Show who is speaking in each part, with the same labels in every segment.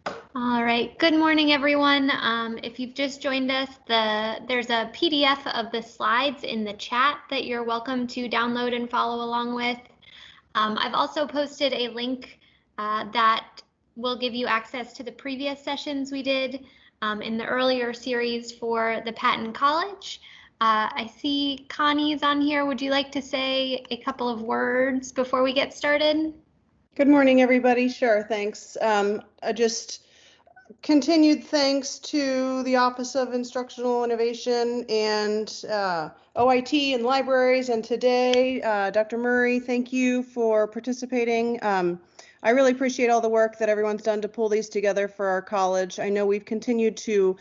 Speaker 1: All right, good morning, everyone. If you've just joined us, there's a PDF of the slides in the chat that you're welcome to download and follow along with. I've also posted a link that will give you access to the previous sessions we did in the earlier series for the Patton College. I see Connie's on here. Would you like to say a couple of words before we get started?
Speaker 2: Good morning, everybody. Sure, thanks. Just continued thanks to the Office of Instructional Innovation and OIT and libraries, and today, Dr. Murray, thank you for participating. I really appreciate all the work that everyone's done to pull these together for our college. I know we've continued to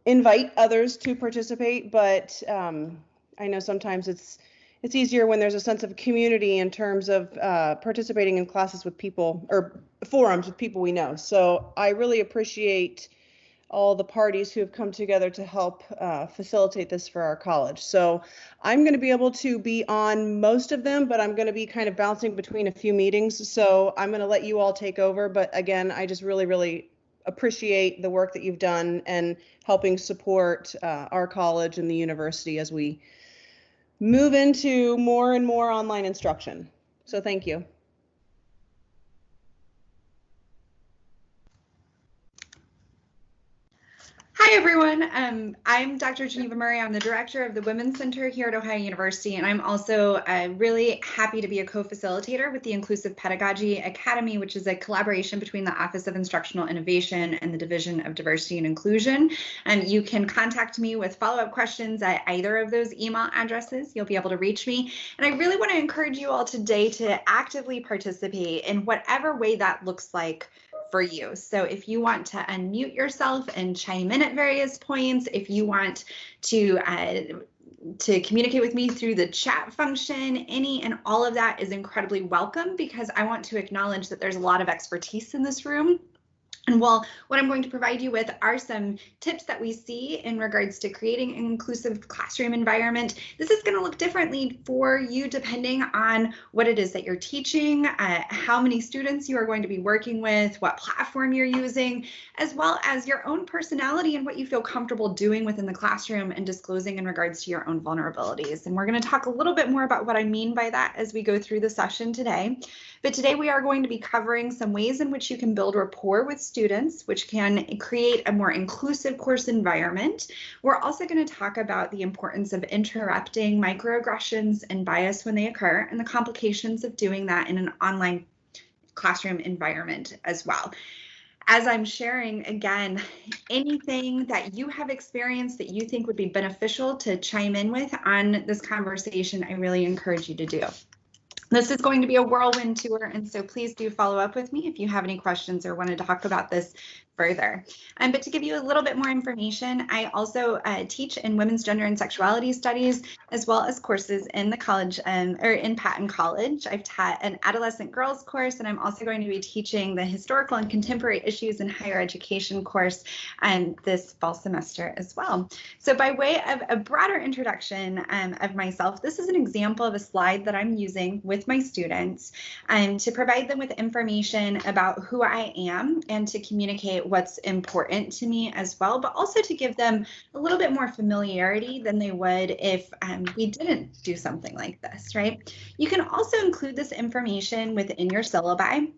Speaker 2: invite others to participate, but I know sometimes it's easier when there's a sense of community in terms of participating in classes with people or forums with people we know. So I really appreciate all the parties who have come together to help facilitate this for our college. So I'm going to be able to be on most of them, but I'm going to be kind of bouncing between a few meetings. So I'm going to let you all take over. But again, I just really appreciate the work that you've done and helping support our college and the university as we move into more and more online instruction. So thank you.
Speaker 3: Hi, everyone. I'm Dr. Geneva Murray. I'm the director of the Women's Center here at Ohio University, and I'm also really happy to be a co-facilitator with the Inclusive Pedagogy Academy, which is a collaboration between the Office of Instructional Innovation and the Division of Diversity and Inclusion. You can contact me with follow-up questions at either of those email addresses. You'll be able to reach me. And I really want to encourage you all today to actively participate in whatever way that looks like for you. So if you want to unmute yourself and chime in at various points, if you want to communicate with me through the chat function, any and all of that is incredibly welcome, because I want to acknowledge that there's a lot of expertise in this room. And while what I'm going to provide you with are some tips that we see in regards to creating an inclusive classroom environment, this is going to look differently for you depending on what it is that you're teaching, how many students you are going to be working with, what platform you're using, as well as your own personality and what you feel comfortable doing within the classroom and disclosing in regards to your own vulnerabilities. And we're going to talk a little bit more about what I mean by that as we go through the session today. But today we are going to be covering some ways in which you can build rapport with students, which can create a more inclusive course environment. We're also going to talk about the importance of interrupting microaggressions and bias when they occur, and the complications of doing that in an online classroom environment as well. As I'm sharing, again, anything that you have experienced that you think would be beneficial to chime in with on this conversation, I really encourage you to do. This is going to be a whirlwind tour, and so please do follow up with me if you have any questions or want to talk about this further. But to give you a little bit more information, I also teach in women's gender and sexuality studies, as well as courses in the college or in Patton College. I've taught an adolescent girls course, and I'm also going to be teaching the historical and contemporary issues in higher education course this fall semester as well. So by way of a broader introduction of myself, this is an example of a slide that I'm using with my students to provide them with information about who I am and to communicate what's important to me as well, but also to give them a little bit more familiarity than they would if we didn't do something like this, right? You can also include this information within your syllabi.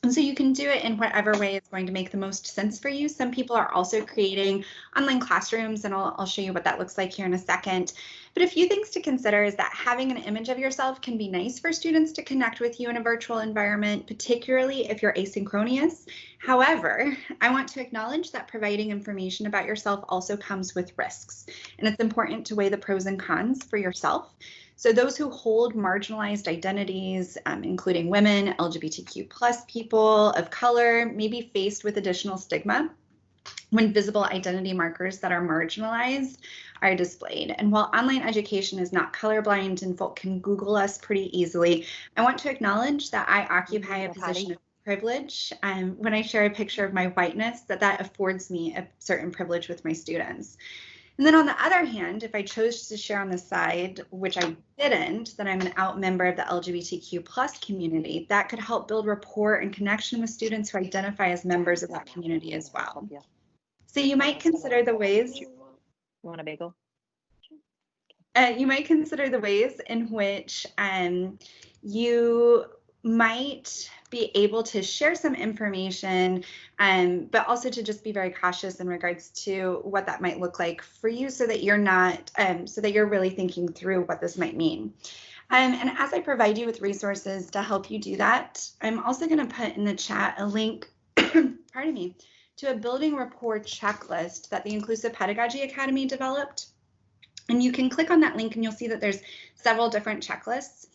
Speaker 3: And so you can do it in whatever way is going to make the most sense for you. Some people are also creating online classrooms, and I'll show you what that looks like here in a second. But a few things to consider is that having an image of yourself can be nice for students to connect with you in a virtual environment, particularly if you're asynchronous. However, I want to acknowledge that providing information about yourself also comes with risks, and it's important to weigh the pros and cons for yourself. So those who hold marginalized identities, including women, LGBTQ+ people of color, may be faced with additional stigma when visible identity markers that are marginalized are displayed. And while online education is not colorblind and folk can Google us pretty easily, I want to acknowledge that I occupy a position of privilege. When I share a picture of my whiteness, that affords me a certain privilege with my students. And then on the other hand, if I chose to share on the side, which I didn't, that I'm an out member of the LGBTQ plus community, that could help build rapport and connection with students who identify as members of that community as well.
Speaker 4: Yeah.
Speaker 3: So you might consider the ways.
Speaker 4: You want a bagel?
Speaker 3: You might consider the ways in which you might be able to share some information, but also to just be very cautious in regards to what that might look like for you, so that you're not, so that you're really thinking through what this might mean. And as I provide you with resources to help you do that, I'm also going to put in the chat a link, pardon me, to a building rapport checklist that the Inclusive Pedagogy Academy developed. And you can click on that link and you'll see that there's several different checklists.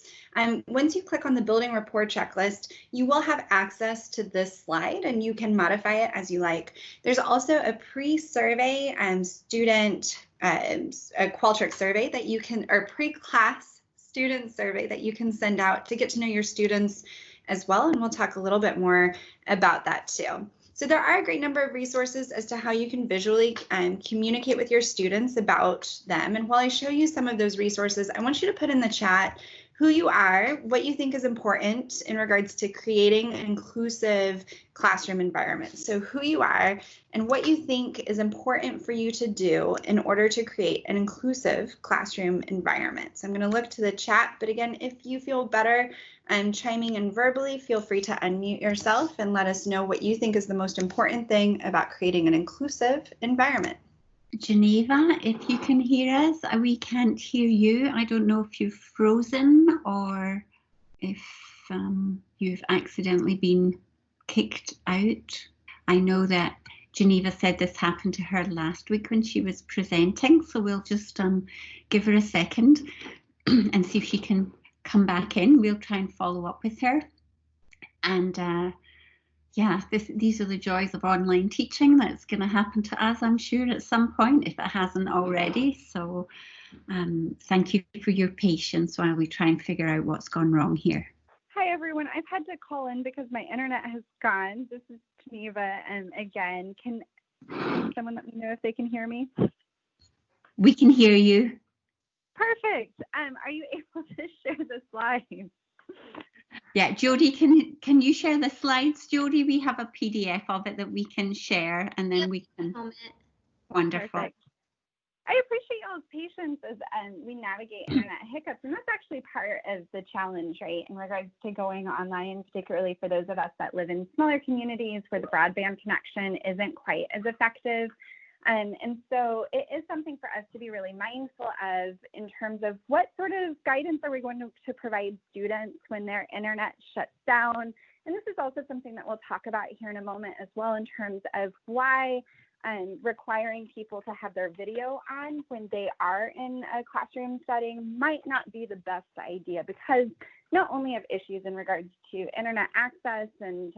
Speaker 3: Once you click on the building rapport checklist, you will have access to this slide and you can modify it as you like. There's also a pre-survey student a Qualtrics survey that you can, or pre-class student survey that you can send out to get to know your students as well. And we'll talk a little bit more about that too. So there are a great number of resources as to how you can visually communicate with your students about them. And while I show you some of those resources, I want you to put in the chat who you are, what you think is important in regards to creating an inclusive classroom environment. So who you are and what you think is important for you to do in order to create an inclusive classroom environment. So I'm going to look to the chat, but again, if you feel better chiming in verbally, feel free to unmute yourself and let us know what you think is the most important thing about creating an inclusive environment.
Speaker 5: Geneva, if you can hear us, we can't hear you. I don't know if you've frozen or if you've accidentally been kicked out. I know that Geneva said this happened to her last week when she was presenting, so we'll just give her a second and see if she can come back in. We'll try and follow up with her. And yeah, these are the joys of online teaching. That's going to happen to us, I'm sure, at some point, if it hasn't already. So thank you for your patience while we try and figure out what's gone wrong here.
Speaker 6: Hi, everyone. I've had to call in because my internet has gone. This is Geneva. And again, can someone let me know if they can hear me?
Speaker 5: We can hear you.
Speaker 6: Perfect. Are you able to share the slides?
Speaker 5: Yeah, Jody, can you share the slides, Jody? We have a PDF of it that we can share, and then we can. Wonderful.
Speaker 6: Perfect. I appreciate y'all's patience as we navigate internet hiccups, and that's actually part of the challenge, right, in regards to going online, particularly for those of us that live in smaller communities where the broadband connection isn't quite as effective. And so it is something for us to be really mindful of in terms of what sort of guidance are we going to provide students when their internet shuts down. And this is also something that we'll talk about here in a moment as well, in terms of why requiring people to have their video on when they are in a classroom setting might not be the best idea, because not only have issues in regards to internet access and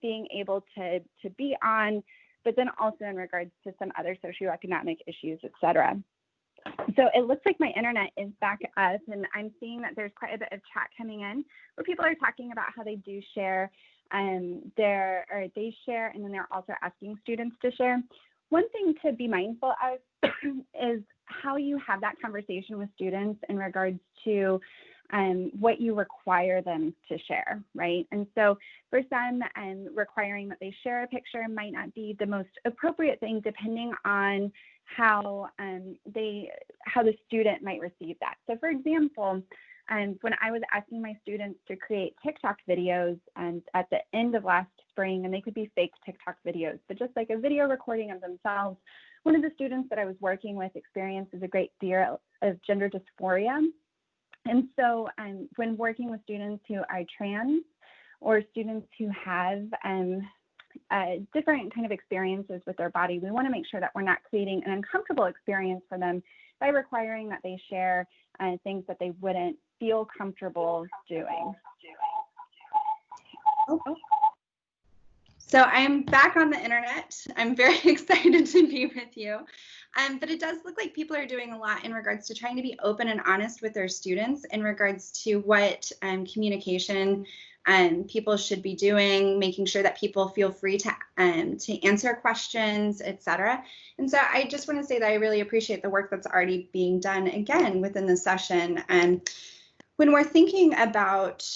Speaker 6: being able to be on, but then also in regards to some other socioeconomic issues, et cetera. So it looks like my internet is back up, and I'm seeing that there's quite a bit of chat coming in where people are talking about how they do share they share, and then they're also asking students to share. One thing to be mindful of is how you have that conversation with students in regards to what you require them to share, right? And so for some, requiring that they share a picture might not be the most appropriate thing, depending on how the student might receive that. So for example, when I was asking my students to create TikTok videos at the end of last spring, and they could be fake TikTok videos, but just like a video recording of themselves, one of the students that I was working with experiences a great fear of gender dysphoria. And so when working with students who are trans or students who have different kind of experiences with their body, we want to make sure that we're not creating an uncomfortable experience for them by requiring that they share things that they wouldn't feel comfortable doing.
Speaker 3: So I'm back on the internet. I'm very excited to be with you. But it does look like people are doing a lot in regards to trying to be open and honest with their students in regards to what communication people should be doing, making sure that people feel free to answer questions, etc. And so I just want to say that I really appreciate the work that's already being done again within the session. When we're thinking about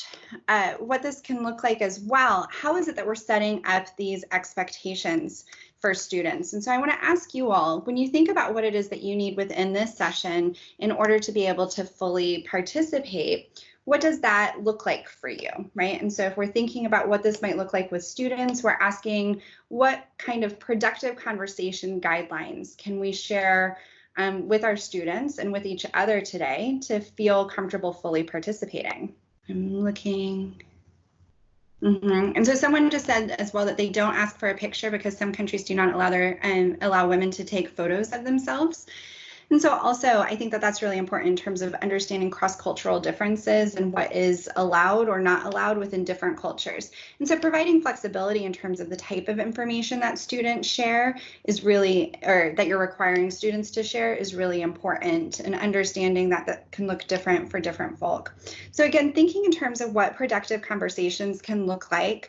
Speaker 3: what this can look like as well, how is it that we're setting up these expectations for students? And so I want to ask you all, when you think about what it is that you need within this session in order to be able to fully participate, what does that look like for you, right? And so if we're thinking about what this might look like with students, we're asking what kind of productive conversation guidelines can we share with our students and with each other today to feel comfortable fully participating. I'm looking. And so someone just said as well that they don't ask for a picture because some countries do not allow women to take photos of themselves. And so also, I think that that's really important in terms of understanding cross-cultural differences and what is allowed or not allowed within different cultures. And so providing flexibility in terms of the type of information that students share is really, or that you're requiring students to share is really important, and understanding that that can look different for different folk. So again, thinking in terms of what productive conversations can look like,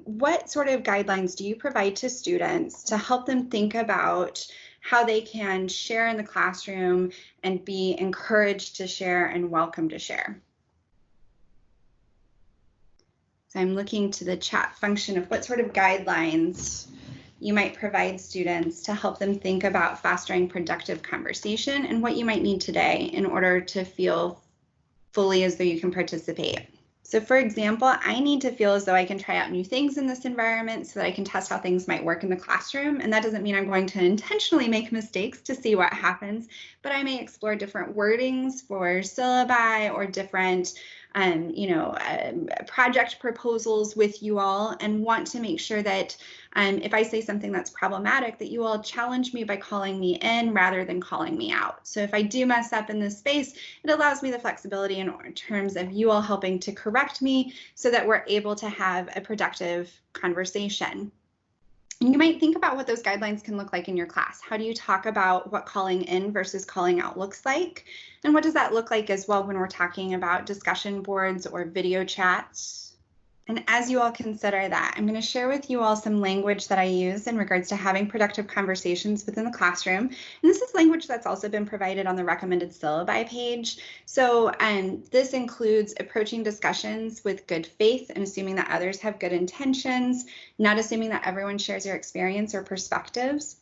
Speaker 3: what sort of guidelines do you provide to students to help them think about how they can share in the classroom and be encouraged to share and welcome to share? So I'm looking to the chat function of what sort of guidelines you might provide students to help them think about fostering productive conversation and what you might need today in order to feel fully as though you can participate. So for example, I need to feel as though I can try out new things in this environment so that I can test how things might work in the classroom. And that doesn't mean I'm going to intentionally make mistakes to see what happens, but I may explore different wordings for syllabi or different project proposals with you all, and want to make sure that if I say something that's problematic, that you all challenge me by calling me in rather than calling me out. So if I do mess up in this space, it allows me the flexibility in terms of you all helping to correct me so that we're able to have a productive conversation. And you might think about what those guidelines can look like in your class. How do you talk about what calling in versus calling out looks like? And what does that look like as well when we're talking about discussion boards or video chats? And as you all consider that, I'm going to share with you all some language that I use in regards to having productive conversations within the classroom. And this is language that's also been provided on the recommended syllabi page. So this includes approaching discussions with good faith and assuming that others have good intentions, not assuming that everyone shares your experience or perspectives.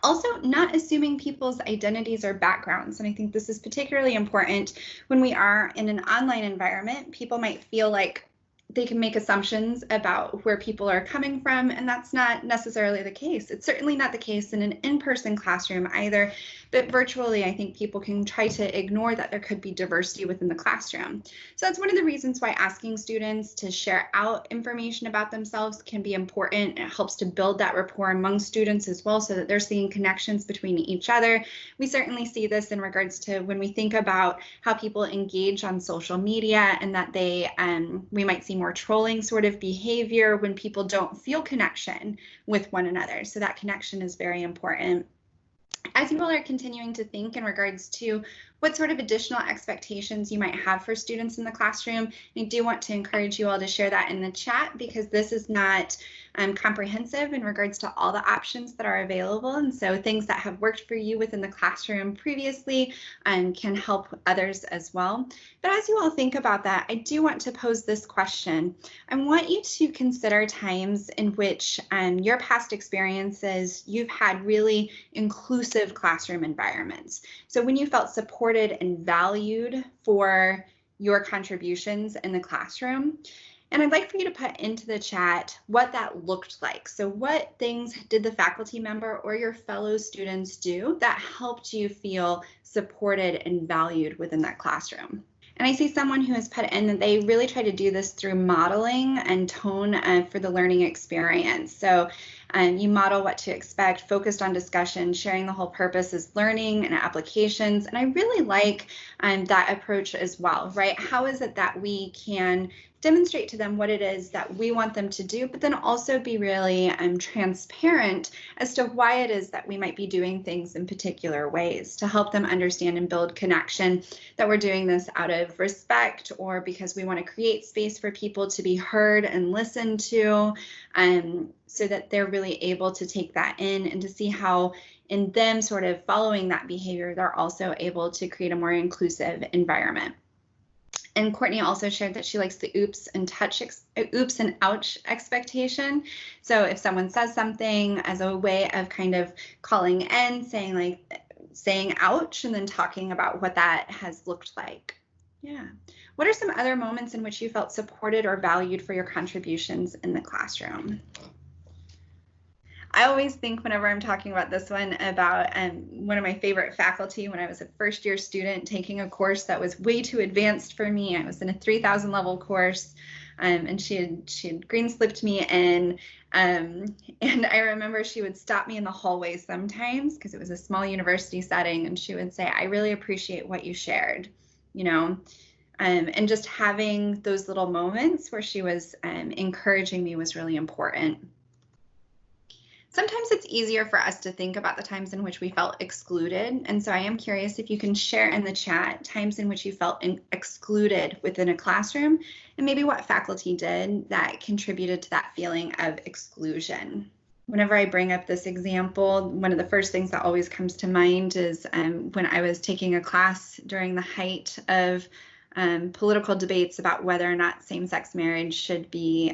Speaker 3: Also, not assuming people's identities or backgrounds. And I think this is particularly important when we are in an online environment. People might feel like they can make assumptions about where people are coming from, and that's not necessarily the case. It's certainly not the case in an in-person classroom either, but virtually I think people can try to ignore that there could be diversity within the classroom. So that's one of the reasons why asking students to share out information about themselves can be important. It helps to build that rapport among students as well, so that they're seeing connections between each other. We certainly see this in regards to when we think about how people engage on social media, and that we might see more trolling sort of behavior when people don't feel connection with one another. So that connection is very important. As you all are continuing to think in regards to what sort of additional expectations you might have for students in the classroom, I do want to encourage you all to share that in the chat, because this is not comprehensive in regards to all the options that are available. And so things that have worked for you within the classroom previously can help others as well. But as you all think about that, I do want to pose this question. I want you to consider times in which your past experiences, you've had really inclusive classroom environments. So when you felt supported and valued for your contributions in the classroom. And I'd like for you to put into the chat what that looked like. So what things did the faculty member or your fellow students do that helped you feel supported and valued within that classroom? And I see someone who has put in that they really try to do this through modeling and tone for the learning experience. So You model what to expect, focused on discussion, sharing the whole purpose is learning and applications. And I really like that approach as well, right? How is it that we can demonstrate to them what it is that we want them to do, but then also be really transparent as to why it is that we might be doing things in particular ways to help them understand and build connection, that we're doing this out of respect or because we want to create space for people to be heard and listened to, so that they're really able to take that in and to see how in them sort of following that behavior, they're also able to create a more inclusive environment. And Courtney also shared that she likes the oops and ouch expectation. So if someone says something as a way of kind of calling in, saying ouch, and then talking about what that has looked like. Yeah. What are some other moments in which you felt supported or valued for your contributions in the classroom? I always think whenever I'm talking about this one about one of my favorite faculty when I was a first-year student taking a course that was way too advanced for me. I was in a 3,000 level course, and she had green slipped me in. And I remember she would stop me in the hallway sometimes because it was a small university setting, and she would say, "I really appreciate what you shared," you know. And just having those little moments where she was encouraging me was really important. Sometimes it's easier for us to think about the times in which we felt excluded. And so I am curious if you can share in the chat times in which you felt excluded within a classroom and maybe what faculty did that contributed to that feeling of exclusion. Whenever I bring up this example, one of the first things that always comes to mind is when I was taking a class during the height of political debates about whether or not same-sex marriage should be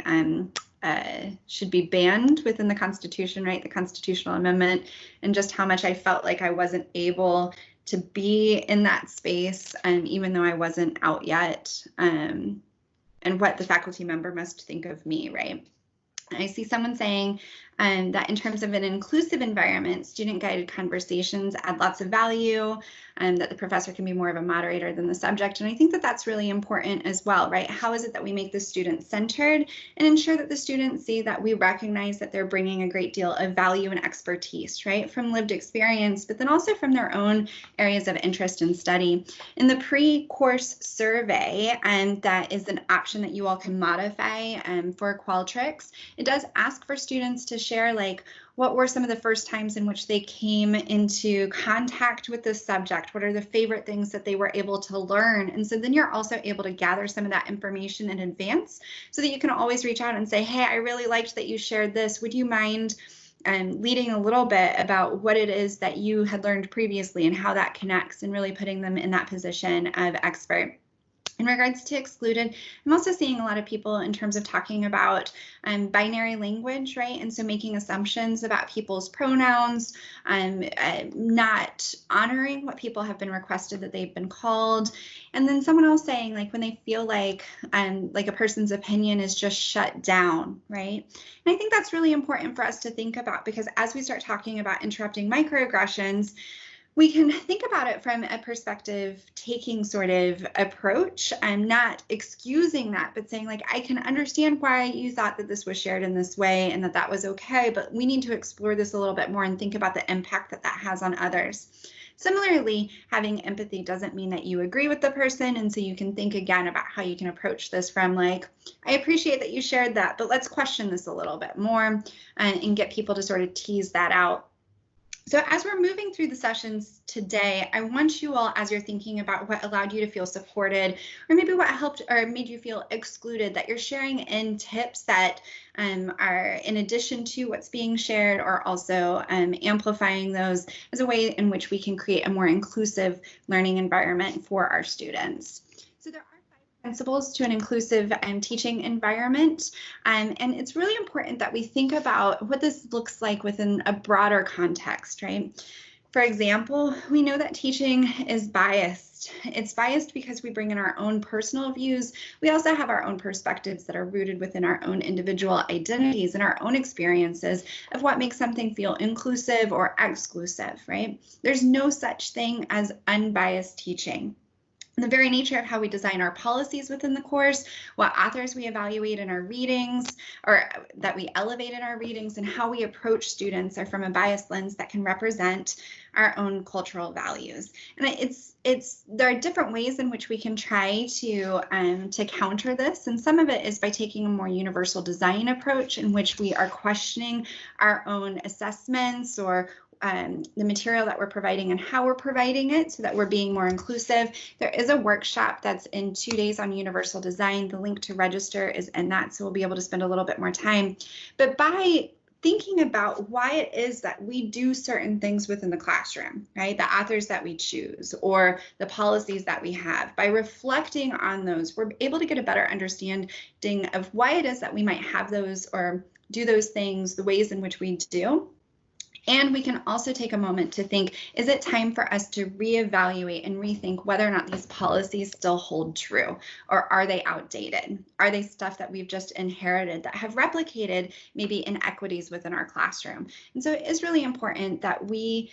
Speaker 3: banned within the Constitution, right? The constitutional amendment, and just how much I felt like I wasn't able to be in that space, even though I wasn't out yet, and what the faculty member must think of me, right? I see someone saying that in terms of an inclusive environment, student-guided conversations add lots of value, and that the professor can be more of a moderator than the subject. And I think that that's really important as well, right? How is it that we make the student centered and ensure that the students see that we recognize that they're bringing a great deal of value and expertise, right? From lived experience, but then also from their own areas of interest and study. In the pre-course survey, and that is an option that you all can modify for Qualtrics, it does ask for students to share like what were some of the first times in which they came into contact with this subject? What are the favorite things that they were able to learn? And so then you're also able to gather some of that information in advance so that you can always reach out and say, hey, I really liked that you shared this. Would you mind leading a little bit about what it is that you had learned previously and how that connects, and really putting them in that position of expert. In regards to excluded, I'm also seeing a lot of people in terms of talking about binary language, right? And so making assumptions about people's pronouns, not honoring what people have been requested that they've been called. And then someone else saying like when they feel like a person's opinion is just shut down, right? And I think that's really important for us to think about, because as we start talking about interrupting microaggressions, we can think about it from a perspective taking sort of approach. I'm not excusing that, but saying like, I can understand why you thought that this was shared in this way and that that was okay, but we need to explore this a little bit more and think about the impact that that has on others. Similarly, having empathy doesn't mean that you agree with the person, and so you can think again about how you can approach this from like, I appreciate that you shared that, but let's question this a little bit more and get people to sort of tease that out. So as we're moving through the sessions today, I want you all, as you're thinking about what allowed you to feel supported, or maybe what helped or made you feel excluded, that you're sharing in tips that are in addition to what's being shared, or also amplifying those as a way in which we can create a more inclusive learning environment for our students. So there are principles to an inclusive teaching environment. And it's really important that we think about what this looks like within a broader context, right? For example, we know that teaching is biased. It's biased because we bring in our own personal views. We also have our own perspectives that are rooted within our own individual identities and our own experiences of what makes something feel inclusive or exclusive, right? There's no such thing as unbiased teaching. the very nature of how we design our policies within the course, what authors we evaluate in our readings or that we elevate in our readings, and how we approach students are from a biased lens that can represent our own cultural values. And there are different ways in which we can try to counter this. And some of it is by taking a more universal design approach in which we are questioning our own assessments or the material that we're providing and how we're providing it so that we're being more inclusive. There is a workshop that's in 2 days on universal design. The link to register is in that, so we'll be able to spend a little bit more time. But by thinking about why it is that we do certain things within the classroom, right? The authors that we choose or the policies that we have, by reflecting on those, we're able to get a better understanding of why it is that we might have those or do those things, the ways in which we do. And we can also take a moment to think, is it time for us to reevaluate and rethink whether or not these policies still hold true, or are they outdated? Are they stuff that we've just inherited that have replicated maybe inequities within our classroom? And so it is really important that we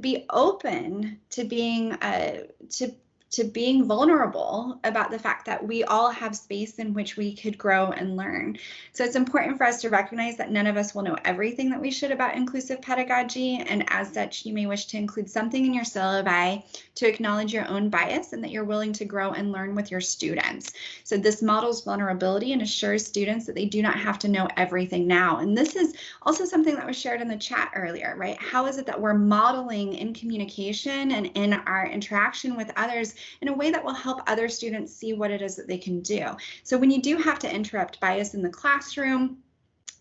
Speaker 3: be open to being being vulnerable about the fact that we all have space in which we could grow and learn. So it's important for us to recognize that none of us will know everything that we should about inclusive pedagogy, and as such, you may wish to include something in your syllabi to acknowledge your own bias and that you're willing to grow and learn with your students. So this models vulnerability and assures students that they do not have to know everything now. And this is also something that was shared in the chat earlier, right? How is it that we're modeling in communication and in our interaction with others in a way that will help other students see what it is that they can do? So when you do have to interrupt bias in the classroom,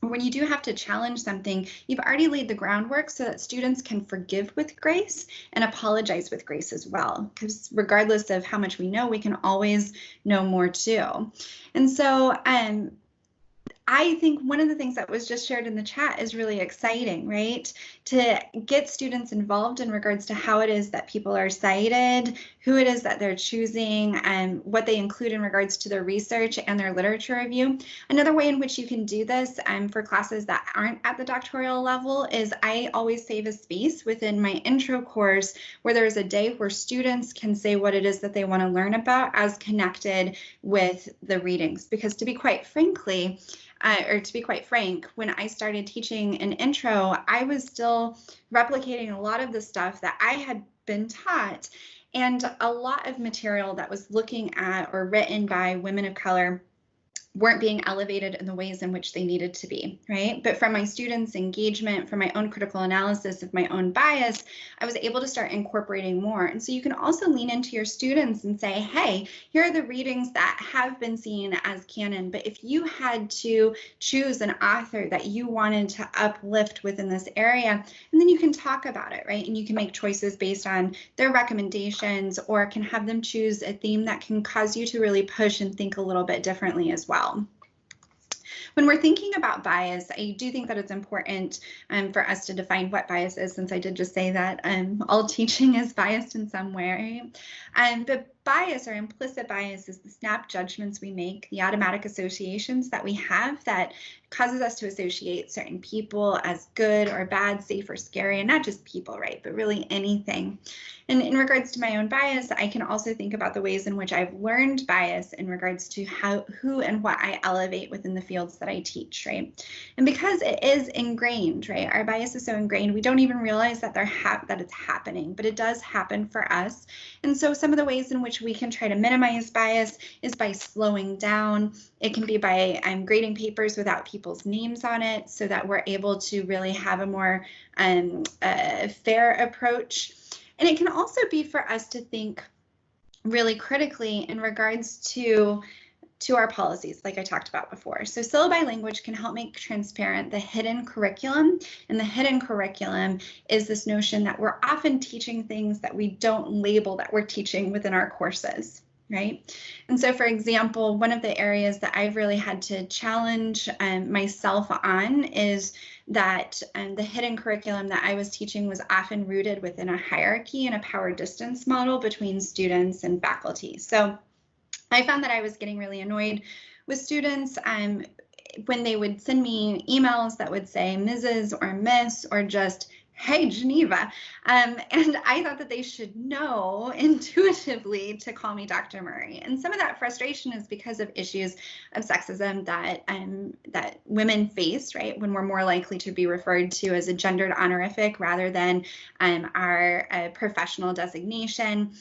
Speaker 3: or when you do have to challenge something, you've already laid the groundwork so that students can forgive with grace and apologize with grace as well. Because regardless of how much we know, we can always know more too. And so I think one of the things that was just shared in the chat is really exciting, right? To get students involved in regards to how it is that people are cited, who it is that they're choosing, and what they include in regards to their research and their literature review. Another way in which you can do this for classes that aren't at the doctoral level is I always save a space within my intro course where there's a day where students can say what it is that they want to learn about as connected with the readings. Because to be quite frank, when I started teaching an intro, I was still replicating a lot of the stuff that I had been taught, and a lot of material that was looking at or written by women of color weren't being elevated in the ways in which they needed to be, right? But from my students' engagement, from my own critical analysis of my own bias, I was able to start incorporating more. And so you can also lean into your students and say, hey, here are the readings that have been seen as canon, but if you had to choose an author that you wanted to uplift within this area, and then you can talk about it, right? And you can make choices based on their recommendations, or can have them choose a theme that can cause you to really push and think a little bit differently as well. When we're thinking about bias, I do think that it's important for us to define what bias is, since I did just say that all teaching is biased in some way. But bias or implicit bias is the snap judgments we make, the automatic associations that we have that causes us to associate certain people as good or bad, safe or scary, and not just people, right, but really anything. And in regards to my own bias, I can also think about the ways in which I've learned bias in regards to who and what I elevate within the fields that I teach, right? And because it is ingrained, right, our bias is so ingrained, we don't even realize that that it's happening, but it does happen for us. And so some of the ways in which we can try to minimize bias is by slowing down. It can be by grading papers without people's names on it so that we're able to really have a more fair approach. And it can also be for us to think really critically in regards to our policies, like I talked about before. So syllabi language can help make transparent the hidden curriculum. And the hidden curriculum is this notion that we're often teaching things that we don't label that we're teaching within our courses, right? And so, for example, one of the areas that I've really had to challenge myself on is that the hidden curriculum that I was teaching was often rooted within a hierarchy and a power distance model between students and faculty. So I found that I was getting really annoyed with students when they would send me emails that would say Mrs. or Miss or just hey, Geneva. And I thought that they should know intuitively to call me Dr. Murray. And some of that frustration is because of issues of sexism that women face, right? When we're more likely to be referred to as a gendered honorific rather than our professional designation.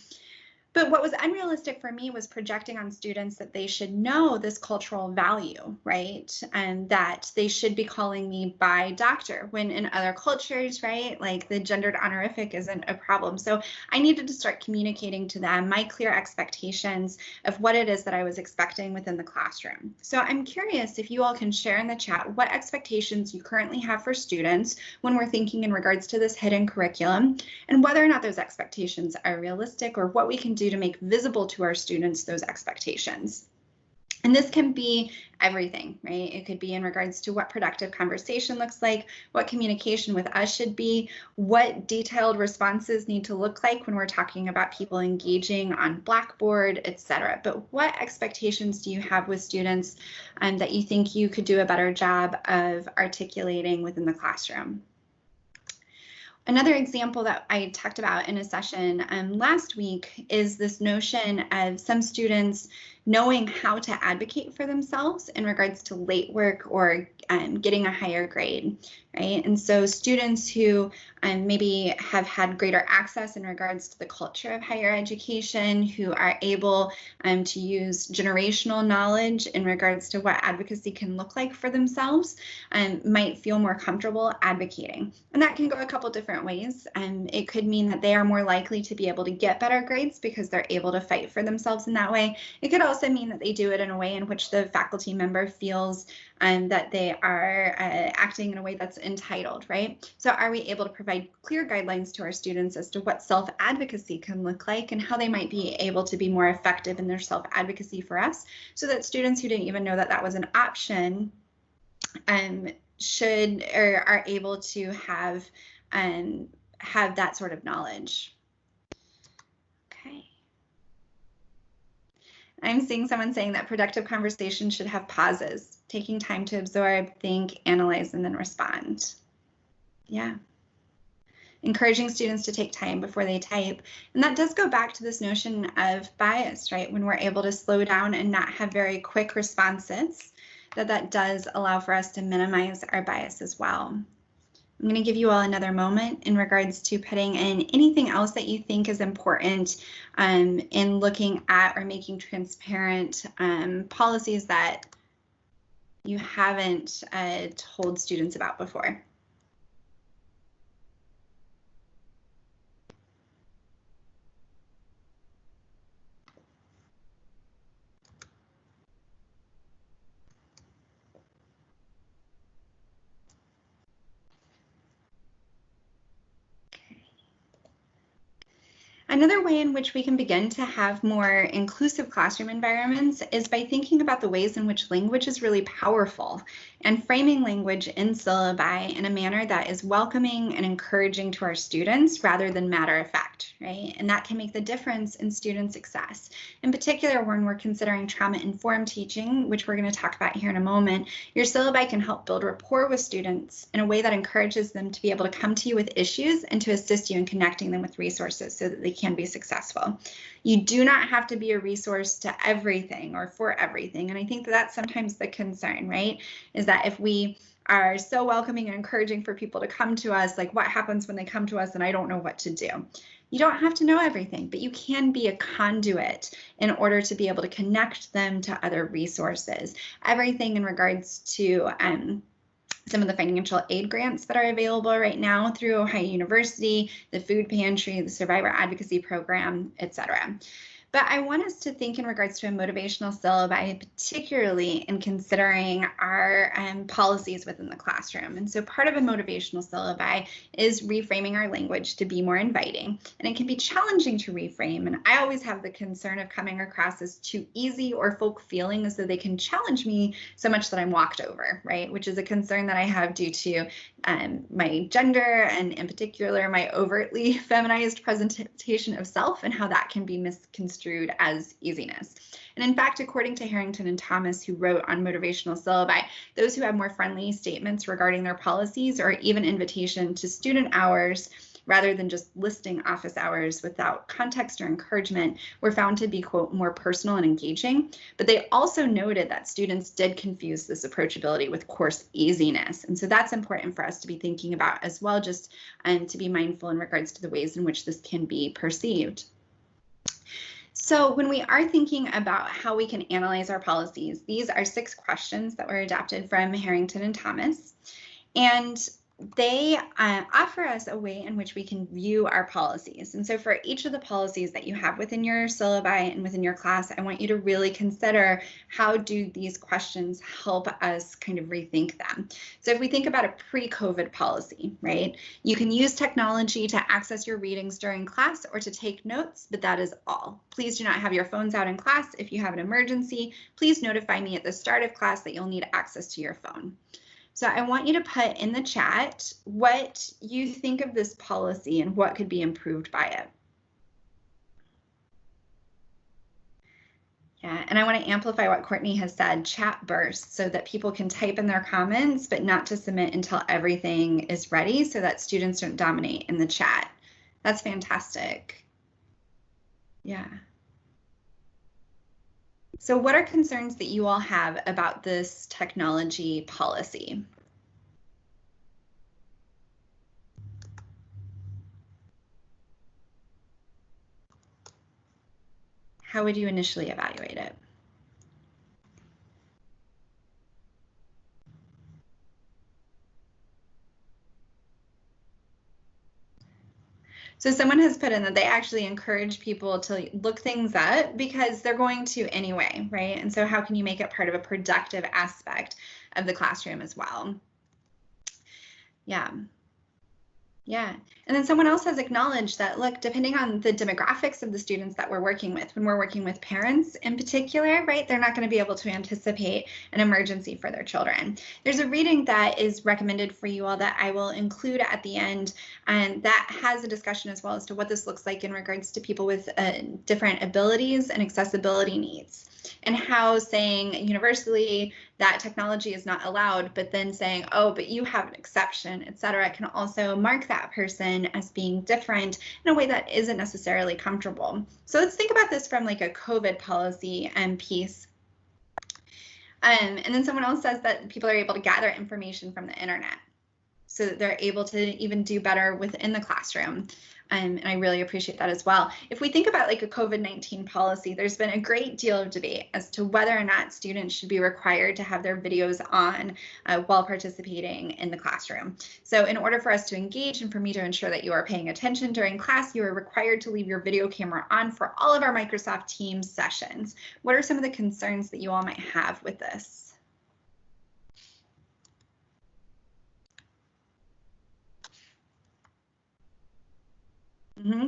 Speaker 3: But what was unrealistic for me was projecting on students that they should know this cultural value, right? And that they should be calling me by doctor, when in other cultures, right, like the gendered honorific isn't a problem. So I needed to start communicating to them my clear expectations of what it is that I was expecting within the classroom. So I'm curious if you all can share in the chat what expectations you currently have for students when we're thinking in regards to this hidden curriculum, and whether or not those expectations are realistic, or what we can do to make visible to our students those expectations. And this can be everything, right? It could be in regards to what productive conversation looks like, what communication with us should be, what detailed responses need to look like when we're talking about people engaging on Blackboard, etc. But what expectations do you have with students that you think you could do a better job of articulating within the classroom? Another example that I talked about in a session last week is this notion of some students knowing how to advocate for themselves in regards to late work or getting a higher grade, right? And so students who maybe have had greater access in regards to the culture of higher education, who are able to use generational knowledge in regards to what advocacy can look like for themselves, might feel more comfortable advocating. And that can go a couple different ways. It could mean that they are more likely to be able to get better grades because they're able to fight for themselves in that way. It could also mean that they do it in a way in which the faculty member feels that they are acting in a way that's entitled, right? So are we able to provide clear guidelines to our students as to what self-advocacy can look like and how they might be able to be more effective in their self-advocacy for us, so that students who didn't even know that that was an option should or are able to have that sort of knowledge. Okay. I'm seeing someone saying that productive conversation should have pauses, taking time to absorb, think, analyze, and then respond. Yeah. Encouraging students to take time before they type. And that does go back to this notion of bias, right? When we're able to slow down and not have very quick responses, that does allow for us to minimize our bias as well. I'm going to give you all another moment in regards to putting in anything else that you think is important in looking at or making transparent policies that you haven't told students about before. Another way in which we can begin to have more inclusive classroom environments is by thinking about the ways in which language is really powerful and framing language in syllabi in a manner that is welcoming and encouraging to our students rather than matter of fact, right? And that can make the difference in student success. In particular, when we're considering trauma-informed teaching, which we're going to talk about here in a moment, your syllabi can help build rapport with students in a way that encourages them to be able to come to you with issues and to assist you in connecting them with resources so that they can be successful. You do not have to be a resource to everything or for everything. And I think that that's sometimes the concern, right? Is that if we are so welcoming and encouraging for people to come to us, like what happens when they come to us and I don't know what to do? You don't have to know everything, but you can be a conduit in order to be able to connect them to other resources. Everything in regards to some of the financial aid grants that are available right now through Ohio University, the food pantry, the survivor advocacy program, etc. But I want us to think in regards to a motivational syllabi, particularly in considering our policies within the classroom. And so part of a motivational syllabi is reframing our language to be more inviting. And it can be challenging to reframe. And I always have the concern of coming across as too easy or folk feeling as though they can challenge me so much that I'm walked over, right? Which is a concern that I have due to my gender and in particular my overtly feminized presentation of self and how that can be misconstrued misconstrued as easiness. And in fact, according to Harrington and Thomas, who wrote on Motivational Syllabi, those who have more friendly statements regarding their policies or even invitation to student hours rather than just listing office hours without context or encouragement were found to be, quote, more personal and engaging. But they also noted that students did confuse this approachability with course easiness. And so that's important for us to be thinking about as well, just to be mindful in regards to the ways in which this can be perceived. So when we are thinking about how we can analyze our policies, these are 6 questions that were adapted from Harrington and Thomas. And they offer us a way in which we can view our policies. And so for each of the policies that you have within your syllabi and within your class, I want you to really consider, how do these questions help us kind of rethink them? So if we think about a pre-COVID policy, right, you can use technology to access your readings during class or to take notes, but that is all. Please do not have your phones out in class. If you have an emergency, please notify me at the start of class that you'll need access to your phone. So I want you to put in the chat what you think of this policy and what could be improved by it. Yeah, and I want to amplify what Courtney has said, chat bursts, so that people can type in their comments, but not to submit until everything is ready so that students don't dominate in the chat. That's fantastic. Yeah. So what are concerns that you all have about this technology policy? How would you initially evaluate it? So someone has put in that they actually encourage people to look things up because they're going to anyway, right? And so how can you make it part of a productive aspect of the classroom as well? Yeah. Yeah. And then someone else has acknowledged that, look, depending on the demographics of the students that we're working with, when we're working with parents in particular, right, they're not going to be able to anticipate an emergency for their children. There's a reading that is recommended for you all that I will include at the end, and that has a discussion as well as to what this looks like in regards to people with different abilities and accessibility needs, and how saying universally that technology is not allowed, but then saying, oh, but you have an exception, et cetera, can also mark that person as being different in a way that isn't necessarily comfortable. So let's think about this from like a COVID policy piece. And then someone else says that people are able to gather information from the internet so that they're able to even do better within the classroom. And I really appreciate that as well. If we think about like a COVID-19 policy, there's been a great deal of debate as to whether or not students should be required to have their videos on while participating in the classroom. So in order for us to engage and for me to ensure that you are paying attention during class, you are required to leave your video camera on for all of our Microsoft Teams sessions. What are some of the concerns that you all might have with this?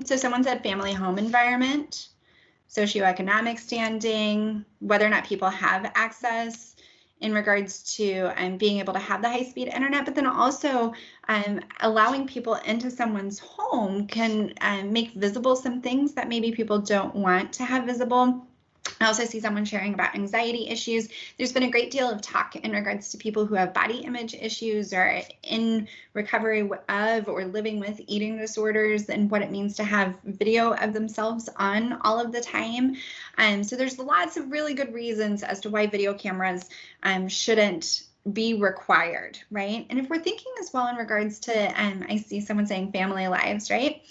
Speaker 3: So someone said family home environment, socioeconomic standing, whether or not people have access in regards to being able to have the high-speed internet, but then also allowing people into someone's home can make visible some things that maybe people don't want to have visible. I also see someone sharing about anxiety issues. There's been a great deal of talk in regards to people who have body image issues or in recovery of or living with eating disorders and what it means to have video of themselves on all of the time. So there's lots of really good reasons as to why video cameras shouldn't be required, right? And if we're thinking as well in regards to, I see someone saying family lives, right?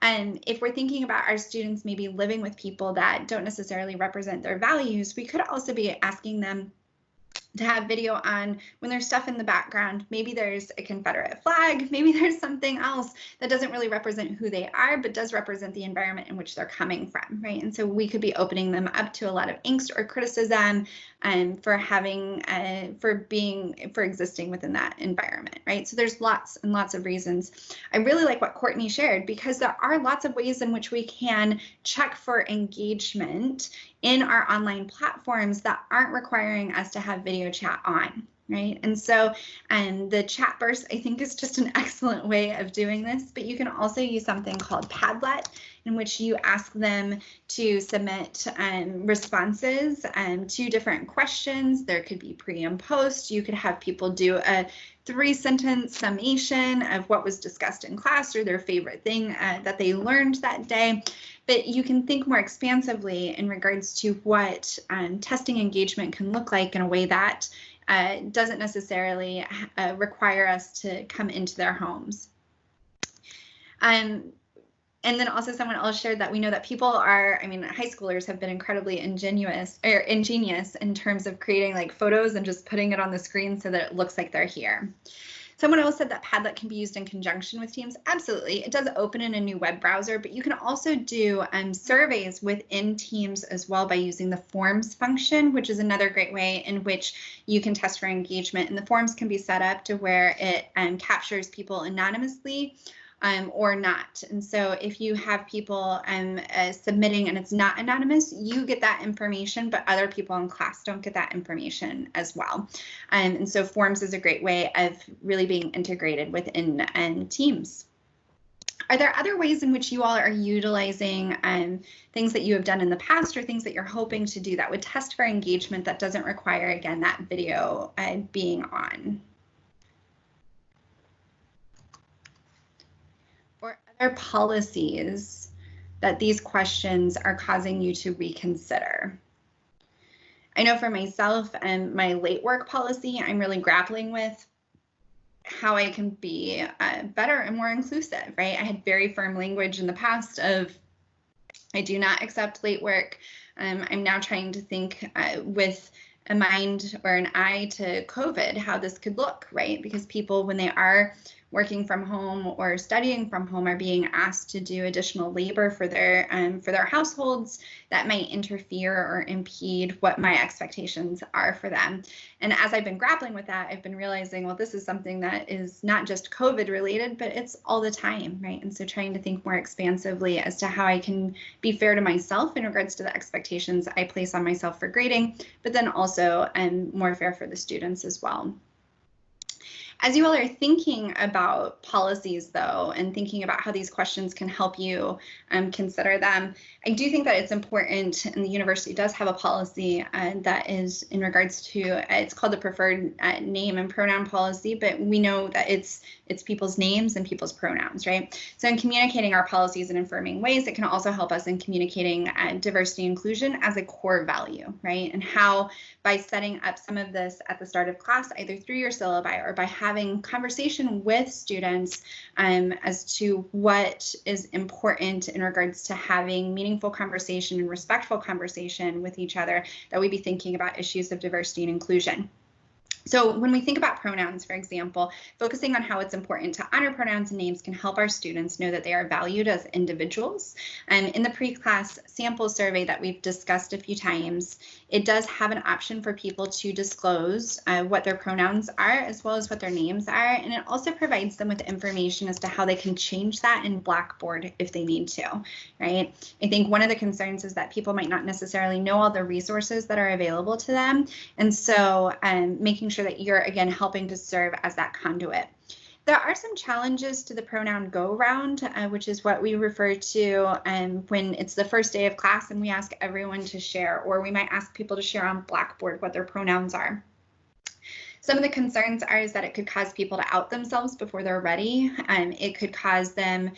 Speaker 3: And if we're thinking about our students maybe living with people that don't necessarily represent their values, we could also be asking them to have video on when there's stuff in the background. Maybe there's a Confederate flag, maybe there's something else that doesn't really represent who they are, but does represent the environment in which they're coming from, right? And so we could be opening them up to a lot of angst or criticism for having, for existing within that environment, right? So there's lots and lots of reasons. I really like what Courtney shared, because there are lots of ways in which we can check for engagement in our online platforms that aren't requiring us to have video chat on, right? And so the chat burst, I think, is just an excellent way of doing this, but you can also use something called Padlet, in which you ask them to submit responses to different questions. There could be pre and post. You could have people do a 3-sentence summation of what was discussed in class or their favorite thing that they learned that day. But you can think more expansively in regards to what testing engagement can look like in a way that doesn't necessarily require us to come into their homes. And then also someone else shared that we know that people are, I mean, high schoolers have been incredibly ingenious in terms of creating like photos and just putting it on the screen so that it looks like they're here. Someone else said that Padlet can be used in conjunction with Teams. Absolutely. It does open in a new web browser, but you can also do surveys within Teams as well by using the forms function, which is another great way in which you can test for engagement. And the forms can be set up to where it captures people anonymously or not. And so if you have people submitting and it's not anonymous, you get that information, but other people in class don't get that information as well. And so forms is a great way of really being integrated within Teams. Are there other ways in which you all are utilizing things that you have done in the past or things that you're hoping to do that would test for engagement that doesn't require, again, that video being on? Or other policies that these questions are causing you to reconsider? I know for myself and my late work policy, I'm really grappling with how I can be better and more inclusive, right? I had very firm language in the past of I do not accept late work. I'm now trying to think with a mind or an eye to COVID, how this could look, right? Because people, when they are working from home or studying from home, are being asked to do additional labor for their households that might interfere or impede what my expectations are for them. And as I've been grappling with that, I've been realizing, well, this is something that is not just COVID related, but it's all the time, right? And so trying to think more expansively as to how I can be fair to myself in regards to the expectations I place on myself for grading, but then also more fair for the students as well. As you all are thinking about policies, though, and thinking about how these questions can help you consider them, I do think that it's important, and the university does have a policy that is in regards to, it's called the preferred name and pronoun policy, but we know that it's people's names and people's pronouns, right? So in communicating our policies in affirming ways, it can also help us in communicating diversity and inclusion as a core value, right? And how by setting up some of this at the start of class, either through your syllabi or by having conversation with students as to what is important in regards to having meaningful conversation and respectful conversation with each other, that we be thinking about issues of diversity and inclusion. So when we think about pronouns, for example, focusing on how it's important to honor pronouns and names can help our students know that they are valued as individuals. And in the pre-class sample survey that we've discussed a few times, it does have an option for people to disclose what their pronouns are as well as what their names are. And it also provides them with information as to how they can change that in Blackboard if they need to, right? I think one of the concerns is that people might not necessarily know all the resources that are available to them. And so making sure that you're, again, helping to serve as that conduit. There are some challenges to the pronoun go round, which is what we refer to when it's the first day of class and we ask everyone to share, or we might ask people to share on Blackboard what their pronouns are. Some of the concerns is that it could cause people to out themselves before they're ready. It could cause them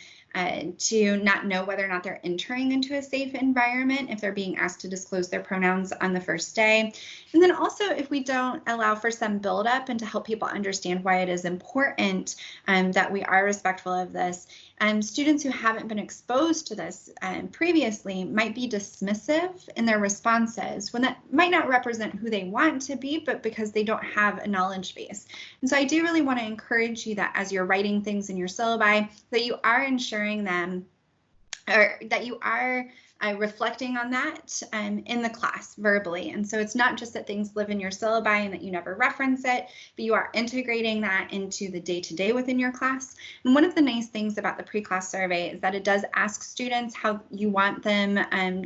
Speaker 3: to not know whether or not they're entering into a safe environment if they're being asked to disclose their pronouns on the first day. And then also if we don't allow for some buildup and to help people understand why it is important that we are respectful of this. Students who haven't been exposed to this previously might be dismissive in their responses when that might not represent who they want to be, but because they don't have a knowledge base. And so I do really want to encourage you that as you're writing things in your syllabi, that you are ensuring them, or that you are reflecting on that in the class verbally. And so it's not just that things live in your syllabi and that you never reference it, but you are integrating that into the day-to-day within your class. And one of the nice things about the pre-class survey is that it does ask students how you want them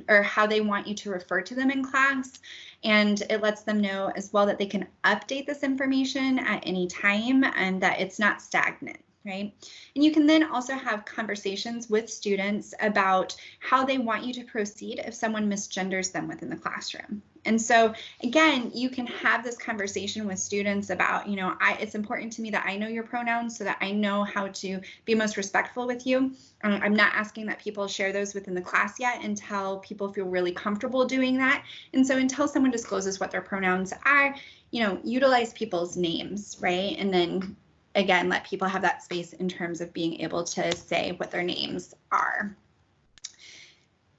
Speaker 3: or how they want you to refer to them in class. And it lets them know as well that they can update this information at any time and that it's not stagnant. Right? And you can then also have conversations with students about how they want you to proceed if someone misgenders them within the classroom. And so again, you can have this conversation with students about, it's important to me that I know your pronouns so that I know how to be most respectful with you. I'm not asking that people share those within the class yet until people feel really comfortable doing that. And so until someone discloses what their pronouns are, utilize people's names, right? And then again, let people have that space in terms of being able to say what their names are.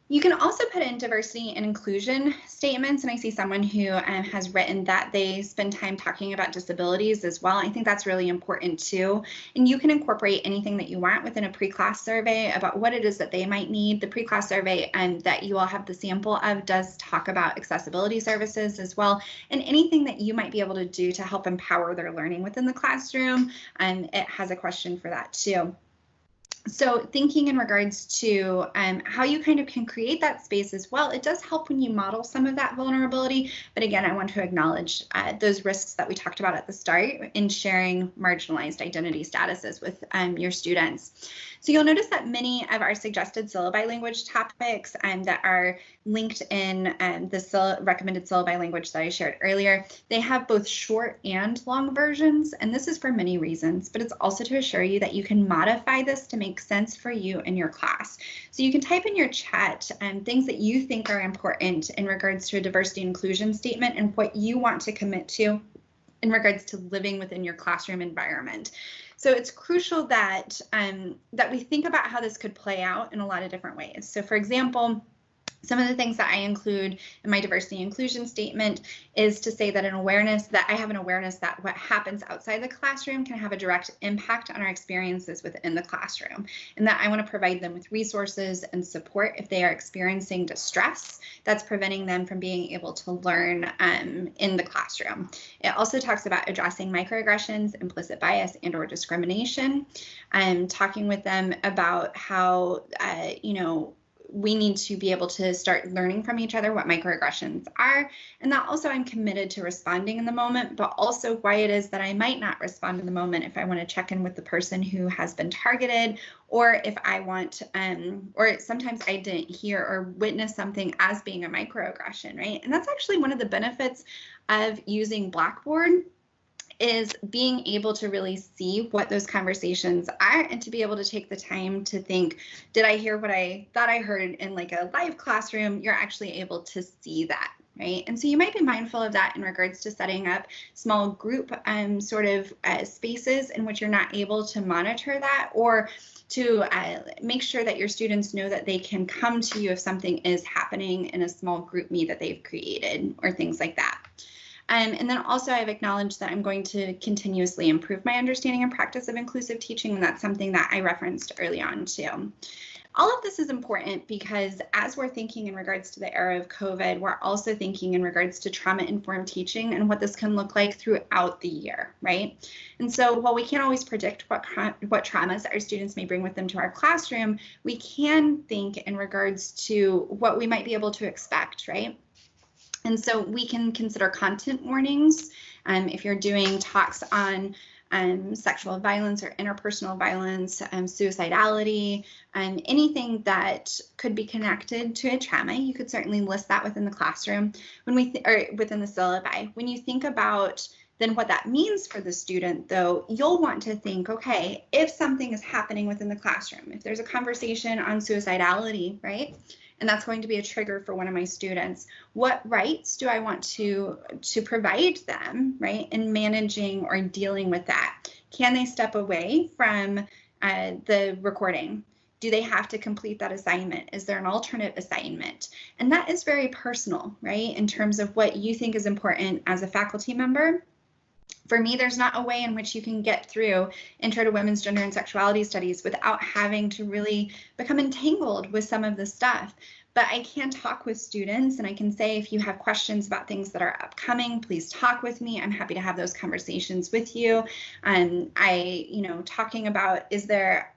Speaker 3: You can also put in diversity and inclusion statements, and I see someone who has written that they spend time talking about disabilities as well. I think that's really important too. And you can incorporate anything that you want within a pre-class survey about what it is that they might need. The pre-class survey that you all have the sample of does talk about accessibility services as well, and anything that you might be able to do to help empower their learning within the classroom. And it has a question for that too. So thinking in regards to how you kind of can create that space as well, it does help when you model some of that vulnerability. But again, I want to acknowledge those risks that we talked about at the start in sharing marginalized identity statuses with your students. So you'll notice that many of our suggested syllabi language topics that are linked in the recommended syllabi language that I shared earlier, they have both short and long versions. And this is for many reasons, but it's also to assure you that you can modify this to make sense for you and your class. So you can type in your chat things that you think are important in regards to a diversity and inclusion statement and what you want to commit to in regards to living within your classroom environment. So it's crucial that that we think about how this could play out in a lot of different ways. So for example, some of the things that I include in my diversity and inclusion statement is to say that I have an awareness that what happens outside the classroom can have a direct impact on our experiences within the classroom, and that I want to provide them with resources and support if they are experiencing distress that's preventing them from being able to learn in the classroom. It also talks about addressing microaggressions, implicit bias, and/or discrimination, talking with them about how we need to be able to start learning from each other what microaggressions are, and that also I'm committed to responding in the moment, but also why it is that I might not respond in the moment if I want to check in with the person who has been targeted, or if I want, or sometimes I didn't hear or witness something as being a microaggression, right? And that's actually one of the benefits of using Blackboard, is being able to really see what those conversations are and to be able to take the time to think, did I hear what I thought I heard in like a live classroom? You're actually able to see that, right? And so you might be mindful of that in regards to setting up small group spaces in which you're not able to monitor that, or to make sure that your students know that they can come to you if something is happening in a small group meet that they've created, or things like that. And then also I've acknowledged that I'm going to continuously improve my understanding and practice of inclusive teaching, and that's something that I referenced early on too. All of this is important because as we're thinking in regards to the era of COVID, we're also thinking in regards to trauma-informed teaching and what this can look like throughout the year, right? And so while we can't always predict what traumas our students may bring with them to our classroom, we can think in regards to what we might be able to expect, right? And so we can consider content warnings if you're doing talks on sexual violence or interpersonal violence, suicidality, anything that could be connected to a trauma. You could certainly list that within the classroom or within the syllabi. When you think about then what that means for the student, though, you'll want to think, okay, if something is happening within the classroom, if there's a conversation on suicidality, right? And that's going to be a trigger for one of my students. What rights do I want to provide them, right, in managing or dealing with that? Can they step away from the recording? Do they have to complete that assignment? Is there an alternate assignment? And that is very personal, right, in terms of what you think is important as a faculty member. For me, there's not a way in which you can get through Intro to Women's Gender and Sexuality Studies without having to really become entangled with some of the stuff. but I can talk with students, and I can say, if you have questions about things that are upcoming, please talk with me. I'm happy to have those conversations with you. Talking about, is there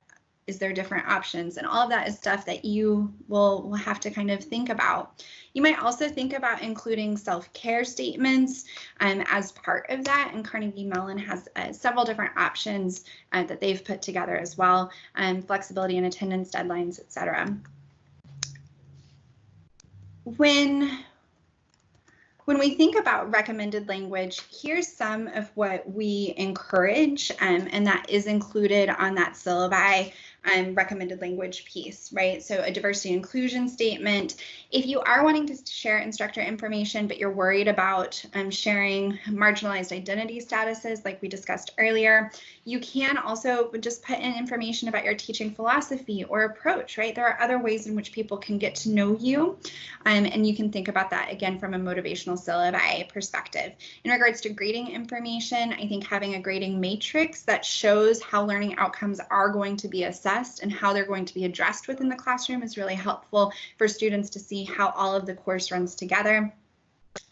Speaker 3: different options, and all of that is stuff that you will have to kind of think about. You might also think about including self-care statements as part of that, and Carnegie Mellon has several different options that they've put together as well, flexibility in attendance, deadlines, etc. When we think about recommended language, here's some of what we encourage, and that is included on that syllabi recommended language piece, right? So a diversity and inclusion statement. If you are wanting to share instructor information, but you're worried about sharing marginalized identity statuses like we discussed earlier, you can also just put in information about your teaching philosophy or approach, right? There are other ways in which people can get to know you, and you can think about that again from a motivational syllabi perspective. In regards to grading information, I think having a grading matrix that shows how learning outcomes are going to be assessed and how they're going to be addressed within the classroom is really helpful for students to see how all of the course runs together.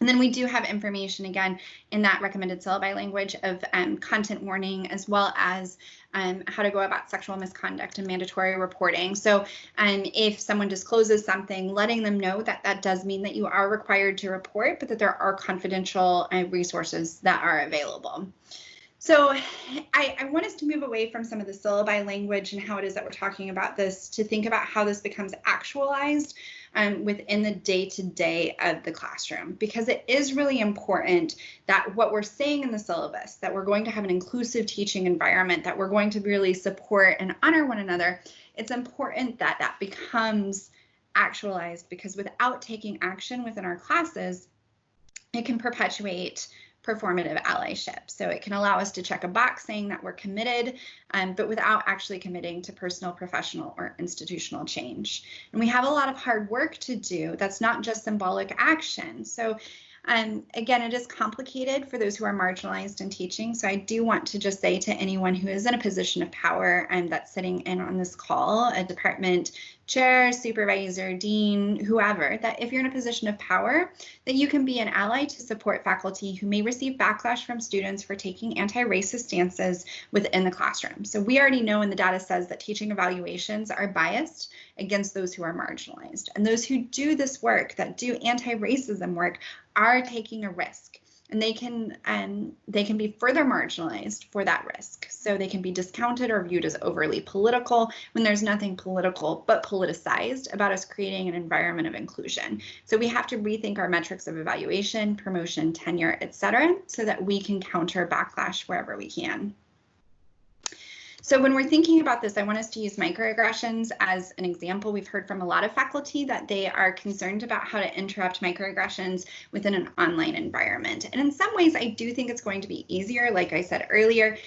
Speaker 3: And then we do have information again in that recommended syllabi language of content warning, as well as how to go about sexual misconduct and mandatory reporting. So if someone discloses something, letting them know that that does mean that you are required to report, but that there are confidential resources that are available. So I want us to move away from some of the syllabi language and how it is that we're talking about this, to think about how this becomes actualized within the day-to-day of the classroom, because it is really important that what we're saying in the syllabus, that we're going to have an inclusive teaching environment, that we're going to really support and honor one another. It's important that that becomes actualized, because without taking action within our classes, it can perpetuate performative allyship. So it can allow us to check a box saying that we're committed, but without actually committing to personal, professional, or institutional change. And we have a lot of hard work to do. That's not just symbolic action. So again, it is complicated for those who are marginalized in teaching. So I do want to just say to anyone who is in a position of power that's sitting in on this call, a department chair, supervisor, dean, whoever, that if you're in a position of power, that you can be an ally to support faculty who may receive backlash from students for taking anti-racist stances within the classroom. So we already know, and the data says, that teaching evaluations are biased against those who are marginalized. And those who do this work, that do anti-racism work, are taking a risk. And they can be further marginalized for that risk. So they can be discounted or viewed as overly political, when there's nothing political but politicized about us creating an environment of inclusion. So we have to rethink our metrics of evaluation, promotion, tenure, etc., so that we can counter backlash wherever we can. So when we're thinking about this, I want us to use microaggressions as an example. We've heard from a lot of faculty that they are concerned about how to interrupt microaggressions within an online environment. And in some ways, I do think it's going to be easier. Like I said earlier,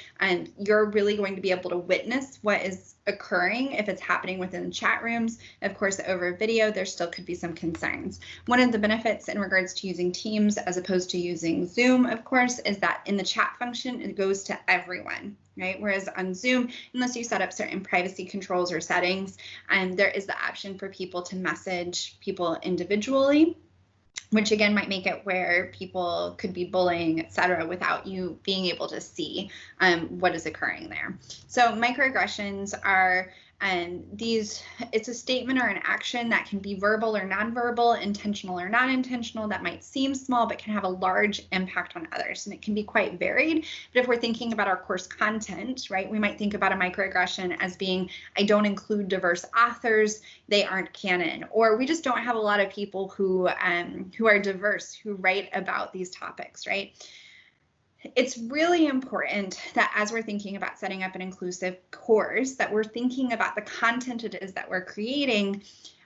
Speaker 3: you're really going to be able to witness what is occurring if it's happening within chat rooms. Of course, over video, there still could be some concerns. One of the benefits in regards to using Teams as opposed to using Zoom, of course, is that in the chat function, it goes to everyone, right? Whereas on Zoom, unless you set up certain privacy controls or settings, there is the option for people to message people individually, which again might make it where people could be bullying, etc., without you being able to see what is occurring there. So microaggressions are it's a statement or an action that can be verbal or nonverbal, intentional or non-intentional, that might seem small but can have a large impact on others, and it can be quite varied. But if we're thinking about our course content, right, we might think about a microaggression as being, I don't include diverse authors, they aren't canon, or we just don't have a lot of people who are diverse, who write about these topics, right? It's really important that as we're thinking about setting up an inclusive course, that we're thinking about the content it is that we're creating,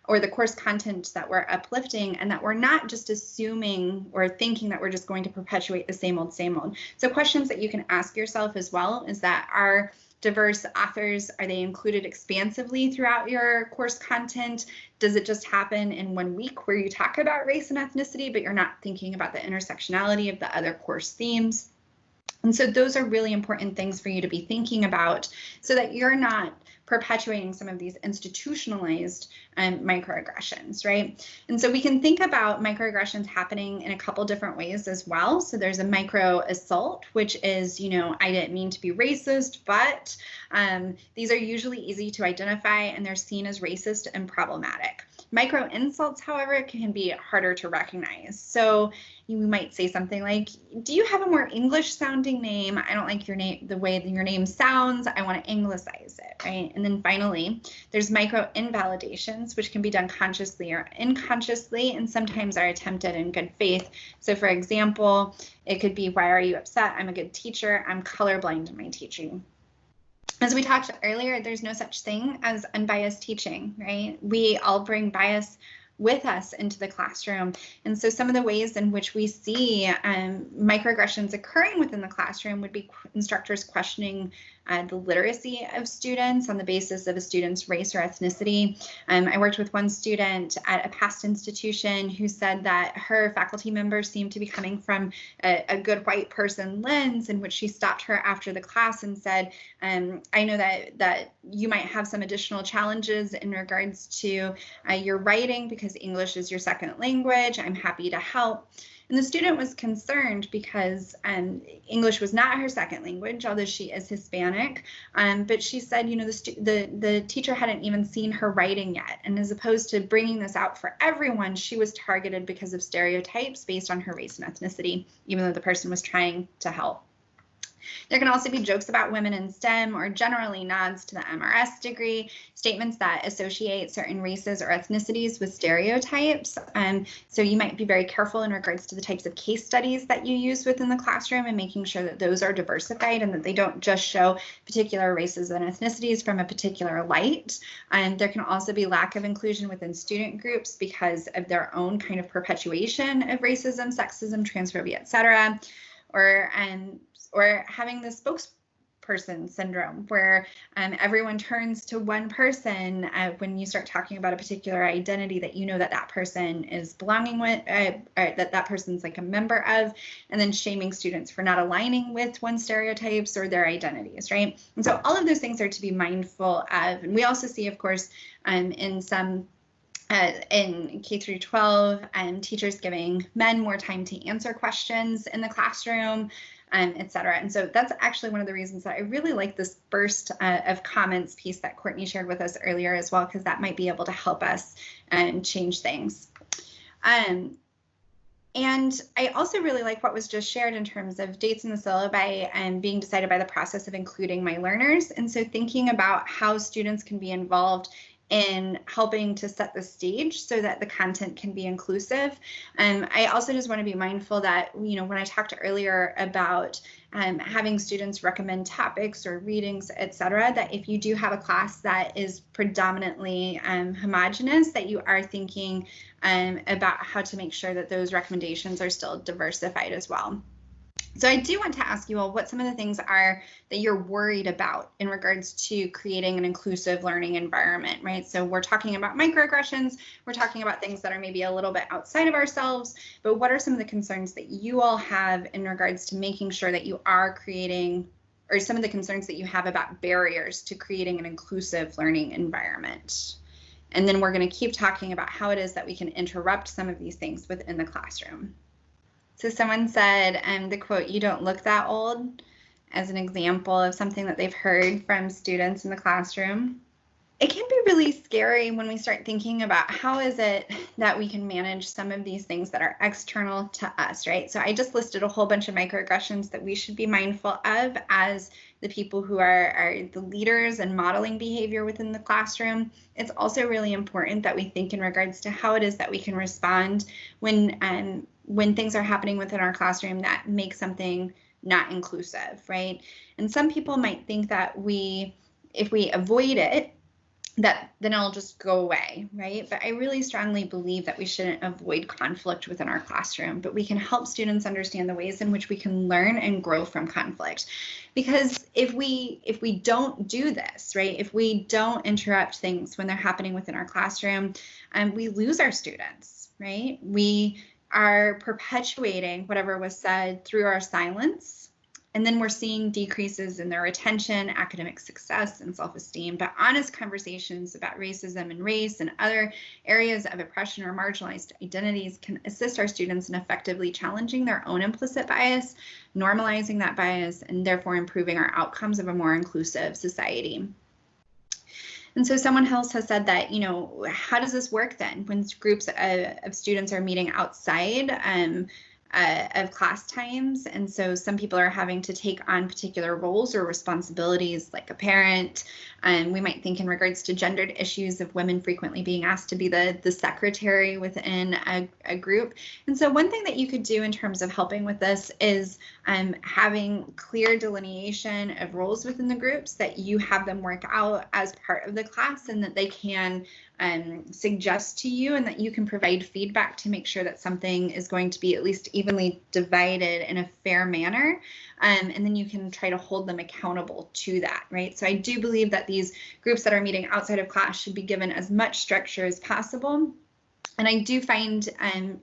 Speaker 3: or the course content that we're uplifting, and that we're not just assuming or thinking that we're just going to perpetuate the same old, same old. So questions that you can ask yourself as well is that, are diverse authors, are they included expansively throughout your course content? Does it just happen in 1 week where you talk about race and ethnicity, but you're not thinking about the intersectionality of the other course themes? And so those are really important things for you to be thinking about so that you're not perpetuating some of these institutionalized microaggressions, right? And so we can think about microaggressions happening in a couple different ways as well. So there's a micro assault, which is, you know, I didn't mean to be racist, but these are usually easy to identify and they're seen as racist and problematic. Micro insults, however, can be harder to recognize. So you might say something like, do you have a more English sounding name? I don't like your name, the way that your name sounds. I want to anglicize it, right? And then finally, there's micro invalidations, which can be done consciously or unconsciously, and sometimes are attempted in good faith. So for example, it could be, why are you upset? I'm a good teacher. I'm colorblind in my teaching. As we talked earlier, there's no such thing as unbiased teaching, right? We all bring bias with us into the classroom. And so some of the ways in which we see microaggressions occurring within the classroom would be instructors questioning the literacy of students on the basis of a student's race or ethnicity. I worked with one student at a past institution who said that her faculty members seemed to be coming from a good white person lens, in which she stopped her after the class and said, I know that you might have some additional challenges in regards to your writing because English is your second language. I'm happy to help. And the student was concerned because English was not her second language, although she is Hispanic. But she said, you know, the teacher hadn't even seen her writing yet. And as opposed to bringing this out for everyone, she was targeted because of stereotypes based on her race and ethnicity, even though the person was trying to help. There can also be jokes about women in STEM or generally nods to the MRS degree, statements that associate certain races or ethnicities with stereotypes. So you might be very careful in regards to the types of case studies that you use within the classroom and making sure that those are diversified and that they don't just show particular races and ethnicities from a particular light. There can also be lack of inclusion within student groups because of their own kind of perpetuation of racism, sexism, transphobia, etc. Or having the spokesperson syndrome, where everyone turns to one person when you start talking about a particular identity that you know that that person is belonging with, or that person's like a member of, and then shaming students for not aligning with one's stereotypes or their identities, right? And so all of those things are to be mindful of. And we also see, of course, in some in K through 12, teachers giving men more time to answer questions in the classroom, et cetera. And so that's actually one of the reasons that I really like this burst of comments piece that Courtney shared with us earlier as well, because that might be able to help us change things. And I also really like what was just shared in terms of dates in the syllabi and being decided by the process of including my learners. And so thinking about how students can be involved in helping to set the stage so that the content can be inclusive. I also just want to be mindful that, you know, when I talked earlier about having students recommend topics or readings, et cetera, that if you do have a class that is predominantly homogenous, that you are thinking about how to make sure that those recommendations are still diversified as well. So I do want to ask you all what some of the things are that you're worried about in regards to creating an inclusive learning environment, right? So we're talking about microaggressions, we're talking about things that are maybe a little bit outside of ourselves, but what are some of the concerns that you all have in regards to making sure that you are creating, or some of the concerns that you have about barriers to creating an inclusive learning environment? And then we're going to keep talking about how it is that we can interrupt some of these things within the classroom. So someone said, the quote, "You don't look that old," as an example of something that they've heard from students in the classroom. It can be really scary when we start thinking about how is it that we can manage some of these things that are external to us, right? So I just listed a whole bunch of microaggressions that we should be mindful of as the people who are the leaders and modeling behavior within the classroom. It's also really important that we think in regards to how it is that we can respond when things are happening within our classroom that make something not inclusive, right? And some people might think that if we avoid it, that then it'll just go away, right? But I really strongly believe that we shouldn't avoid conflict within our classroom, but we can help students understand the ways in which we can learn and grow from conflict. Because if we don't do this, right, if we don't interrupt things when they're happening within our classroom, we lose our students, right? We are perpetuating whatever was said through our silence, And then we're seeing decreases in their retention, academic success, and self-esteem. But honest conversations about racism and race and other areas of oppression or marginalized identities can assist our students in effectively challenging their own implicit bias, normalizing that bias, and therefore improving our outcomes of a more inclusive society. And so someone else has said that, you know, how does this work then when groups of students are meeting outside of class times? And so some people are having to take on particular roles or responsibilities like a parent. We might think in regards to gendered issues of women frequently being asked to be the secretary within a group. And so one thing that you could do in terms of helping with this is having clear delineation of roles within the groups, that you have them work out as part of the class and that they can suggest to you, and that you can provide feedback to make sure that something is going to be at least evenly divided in a fair manner. And then you can try to hold them accountable to that, right? So I do believe that these groups that are meeting outside of class should be given as much structure as possible. And I do find,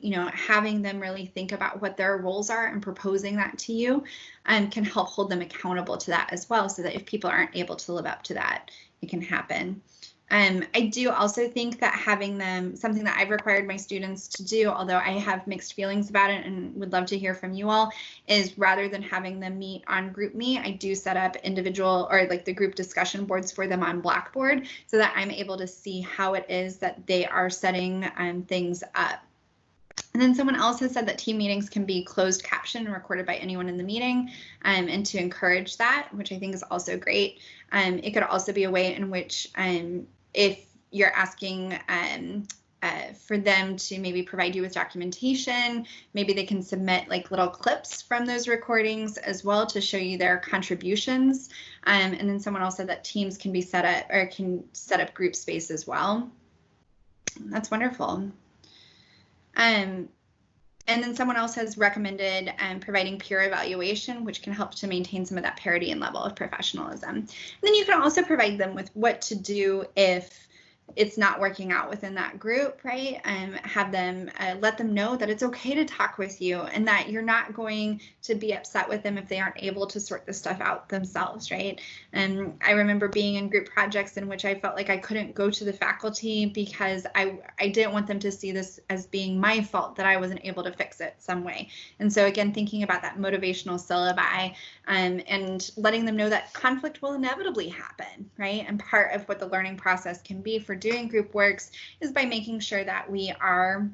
Speaker 3: you know, having them really think about what their roles are and proposing that to you can help hold them accountable to that as well, so that if people aren't able to live up to that, it can happen. I do also think that having them, something that I've required my students to do, although I have mixed feelings about it and would love to hear from you all, is rather than having them meet on GroupMe, I do set up individual or like the group discussion boards for them on Blackboard, so that I'm able to see how it is that they are setting things up. And then someone else has said that team meetings can be closed captioned and recorded by anyone in the meeting, and to encourage that, which I think is also great. It could also be a way in which if you're asking for them to maybe provide you with documentation, maybe they can submit like little clips from those recordings as well to show you their contributions. And then someone else said that teams can be set up, or can set up group space as well. That's wonderful. And then someone else has recommended providing peer evaluation, which can help to maintain some of that parity and level of professionalism. And then you can also provide them with what to do if it's not working out within that group, right? Have them let them know that it's okay to talk with you, and that you're not going to be upset with them if they aren't able to sort this stuff out themselves, right? And I remember being in group projects in which I felt like I couldn't go to the faculty because I didn't want them to see this as being my fault that I wasn't able to fix it some way. And so again, thinking about that motivational syllabi and letting them know that conflict will inevitably happen, right? And part of what the learning process can be for doing group works is by making sure that we are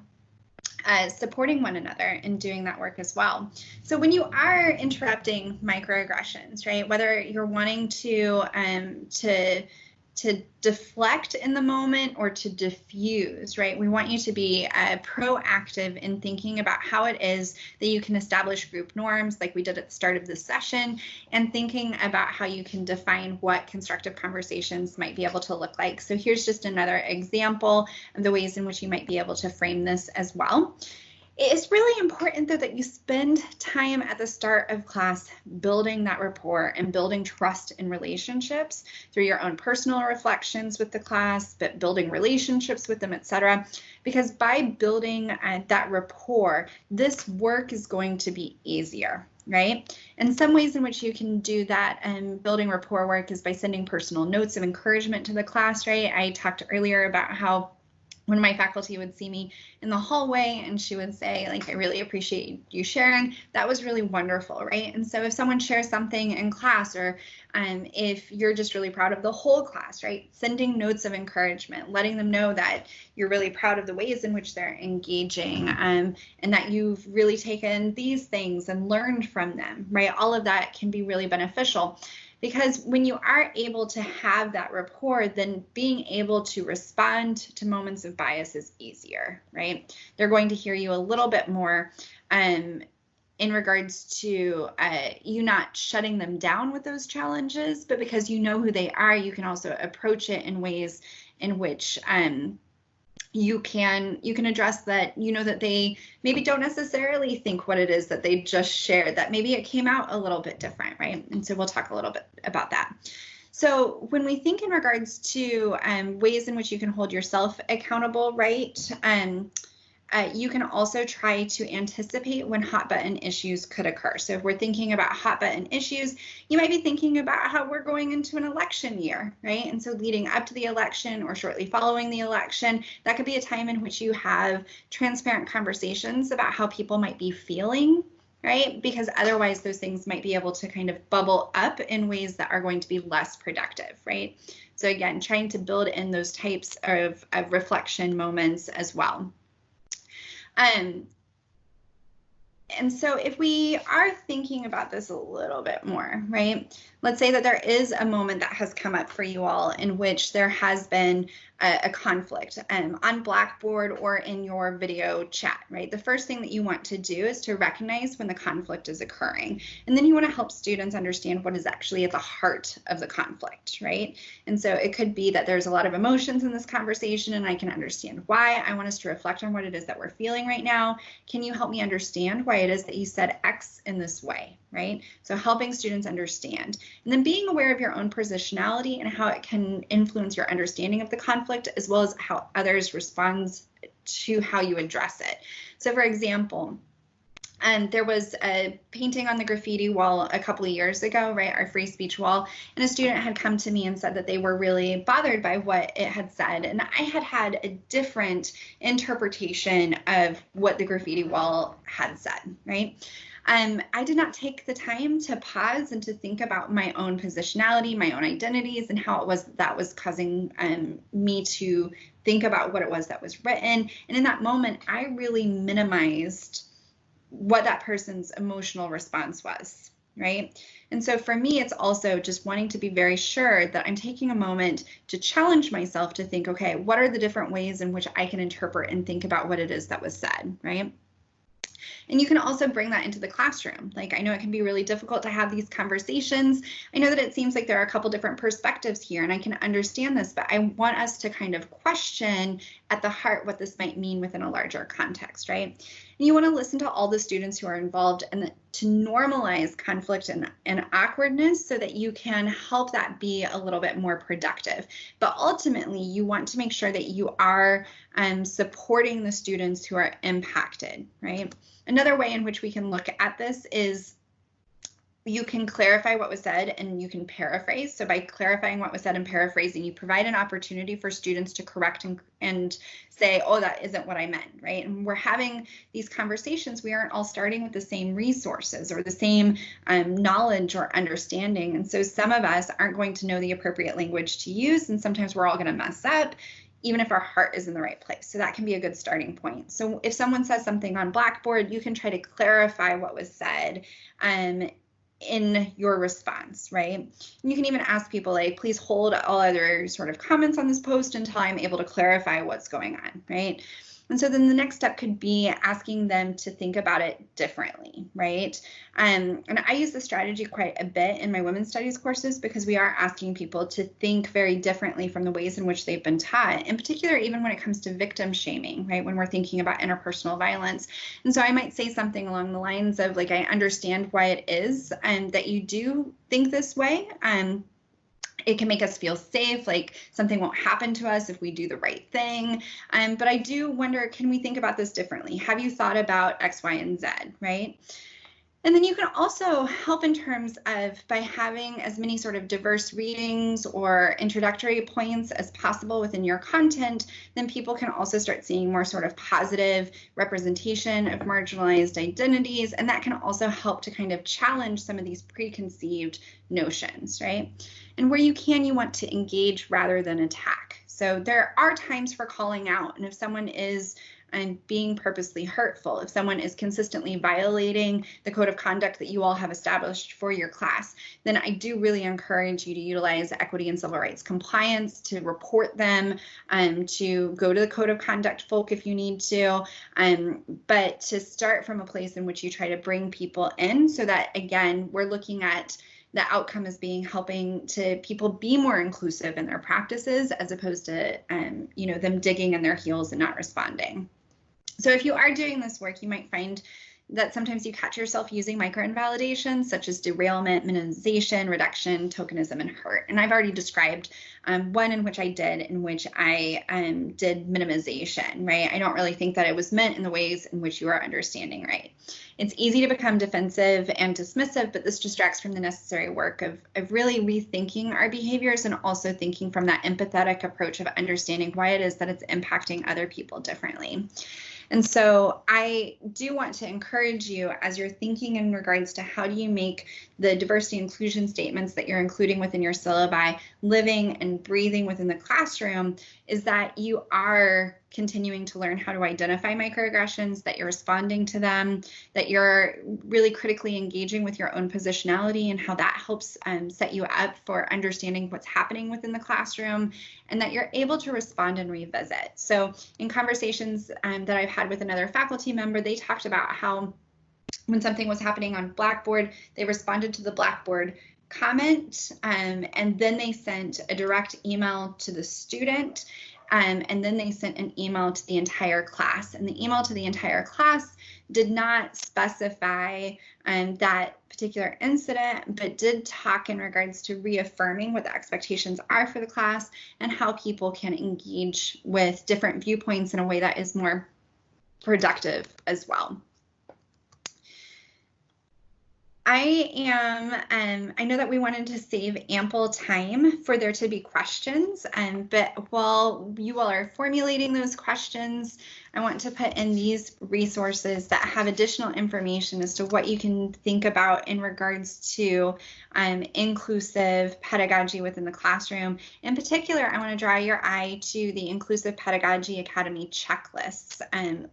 Speaker 3: supporting one another in doing that work as well. So when you are interrupting microaggressions, right, whether you're wanting to deflect in the moment or to diffuse, right? We want you to be proactive in thinking about how it is that you can establish group norms like we did at the start of this session, and thinking about how you can define what constructive conversations might be able to look like. So here's just another example of the ways in which you might be able to frame this as well. It's really important, though, that you spend time at the start of class building that rapport and building trust in relationships through your own personal reflections with the class, but building relationships with them, etc. Because by building that rapport, this work is going to be easier, right? And some ways in which you can do that and building rapport work is by sending personal notes of encouragement to the class, right? I talked earlier about how when my faculty would see me in the hallway and she would say, like, I really appreciate you sharing, that was really wonderful, right? And so if someone shares something in class, or if you're just really proud of the whole class, right, sending notes of encouragement, letting them know that you're really proud of the ways in which they're engaging, and that you've really taken these things and learned from them, right? All of that can be really beneficial. Because when you are able to have that rapport, then being able to respond to moments of bias is easier, right? They're going to hear you a little bit more in regards to you not shutting them down with those challenges, but because you know who they are, you can also approach it in ways in which you can address that, you know, that they maybe don't necessarily think what it is that they just shared, that maybe it came out a little bit different, right? And so we'll talk a little bit about that. So when we think in regards to ways in which you can hold yourself accountable, right? you can also try to anticipate when hot button issues could occur. So if we're thinking about hot button issues, you might be thinking about how we're going into an election year, right? And so leading up to the election or shortly following the election, that could be a time in which you have transparent conversations about how people might be feeling, right? Because otherwise those things might be able to kind of bubble up in ways that are going to be less productive, right? So again, trying to build in those types of reflection moments as well. And so if we are thinking about this a little bit more, right? Let's say that there is a moment that has come up for you all in which there has been a conflict on Blackboard or in your video chat, right? The first thing that you want to do is to recognize when the conflict is occurring. And then you want to help students understand what is actually at the heart of the conflict, right? And so it could be that there's a lot of emotions in this conversation and I can understand why. I want us to reflect on what it is that we're feeling right now. Can you help me understand why it is that you said X in this way, right? So helping students understand. And then being aware of your own positionality and how it can influence your understanding of the conflict, as well as how others respond to how you address it. So for example, there was a painting on the graffiti wall a couple of years ago, right, our free speech wall, and a student had come to me and said that they were really bothered by what it had said. And I had a different interpretation of what the graffiti wall had said, right? I did not take the time to pause and to think about my own positionality, my own identities, and how it was that was causing me to think about what it was that was written. And in that moment, I really minimized what that person's emotional response was, right? And so for me, it's also just wanting to be very sure that I'm taking a moment to challenge myself to think, okay, what are the different ways in which I can interpret and think about what it is that was said, right? And you can also bring that into the classroom. Like, I know it can be really difficult to have these conversations. I know that it seems like there are a couple different perspectives here, and I can understand this, but I want us to kind of question at the heart what this might mean within a larger context, right? And you want to listen to all the students who are involved and to normalize conflict and awkwardness so that you can help that be a little bit more productive. But ultimately, you want to make sure that you are supporting the students who are impacted, right? Another way in which we can look at this is you can clarify what was said and you can paraphrase. So by clarifying what was said and paraphrasing, you provide an opportunity for students to correct and say, oh, that isn't what I meant, right? And we're having these conversations. We aren't all starting with the same resources or the same knowledge or understanding. And so some of us aren't going to know the appropriate language to use. And sometimes we're all going to mess up, even if our heart is in the right place. So that can be a good starting point. So if someone says something on Blackboard, you can try to clarify what was said in your response, right? And you can even ask people, like, please hold all other sort of comments on this post until I'm able to clarify what's going on, right? And so then the next step could be asking them to think about it differently, right? And I use this strategy quite a bit in my women's studies courses because we are asking people to think very differently from the ways in which they've been taught, in particular, even when it comes to victim shaming, right? When we're thinking about interpersonal violence. And so I might say something along the lines of, like, I understand why it is that you do think this way. It can make us feel safe, like something won't happen to us if we do the right thing. But I do wonder, can we think about this differently? Have you thought about X, Y, and Z, right? And then you can also help in terms of by having as many sort of diverse readings or introductory points as possible within your content, then people can also start seeing more sort of positive representation of marginalized identities. And that can also help to kind of challenge some of these preconceived notions, right? And where you can, you want to engage rather than attack. So there are times for calling out. And if someone is being purposely hurtful, if someone is consistently violating the code of conduct that you all have established for your class, then I do really encourage you to utilize equity and civil rights compliance to report them, to go to the code of conduct folk if you need to, but to start from a place in which you try to bring people in so that, again, we're looking at the outcome as being helping to people be more inclusive in their practices as opposed to, them digging in their heels and not responding. So if you are doing this work, you might find that sometimes you catch yourself using micro-invalidations such as derailment, minimization, reduction, tokenism, and hurt. And I've already described one in which I did minimization, right? I don't really think that it was meant in the ways in which you are understanding, right? It's easy to become defensive and dismissive, but this distracts from the necessary work of really rethinking our behaviors and also thinking from that empathetic approach of understanding why it is that it's impacting other people differently. And so I do want to encourage you, as you're thinking in regards to how do you make the diversity inclusion statements that you're including within your syllabi living and breathing within the classroom, is that you are continuing to learn how to identify microaggressions, that you're responding to them, that you're really critically engaging with your own positionality and how that helps set you up for understanding what's happening within the classroom, and that you're able to respond and revisit. So in conversations that I've had with another faculty member, they talked about how when something was happening on Blackboard, they responded to the Blackboard comment, and then they sent a direct email to the student, and then they sent an email to the entire class. And the email to the entire class did not specify that particular incident, but did talk in regards to reaffirming what the expectations are for the class and how people can engage with different viewpoints in a way that is more productive as well. I know that we wanted to save ample time for there to be questions, but while you all are formulating those questions, I want to put in these resources that have additional information as to what you can think about in regards to inclusive pedagogy within the classroom. In particular, I want to draw your eye to the Inclusive Pedagogy Academy checklists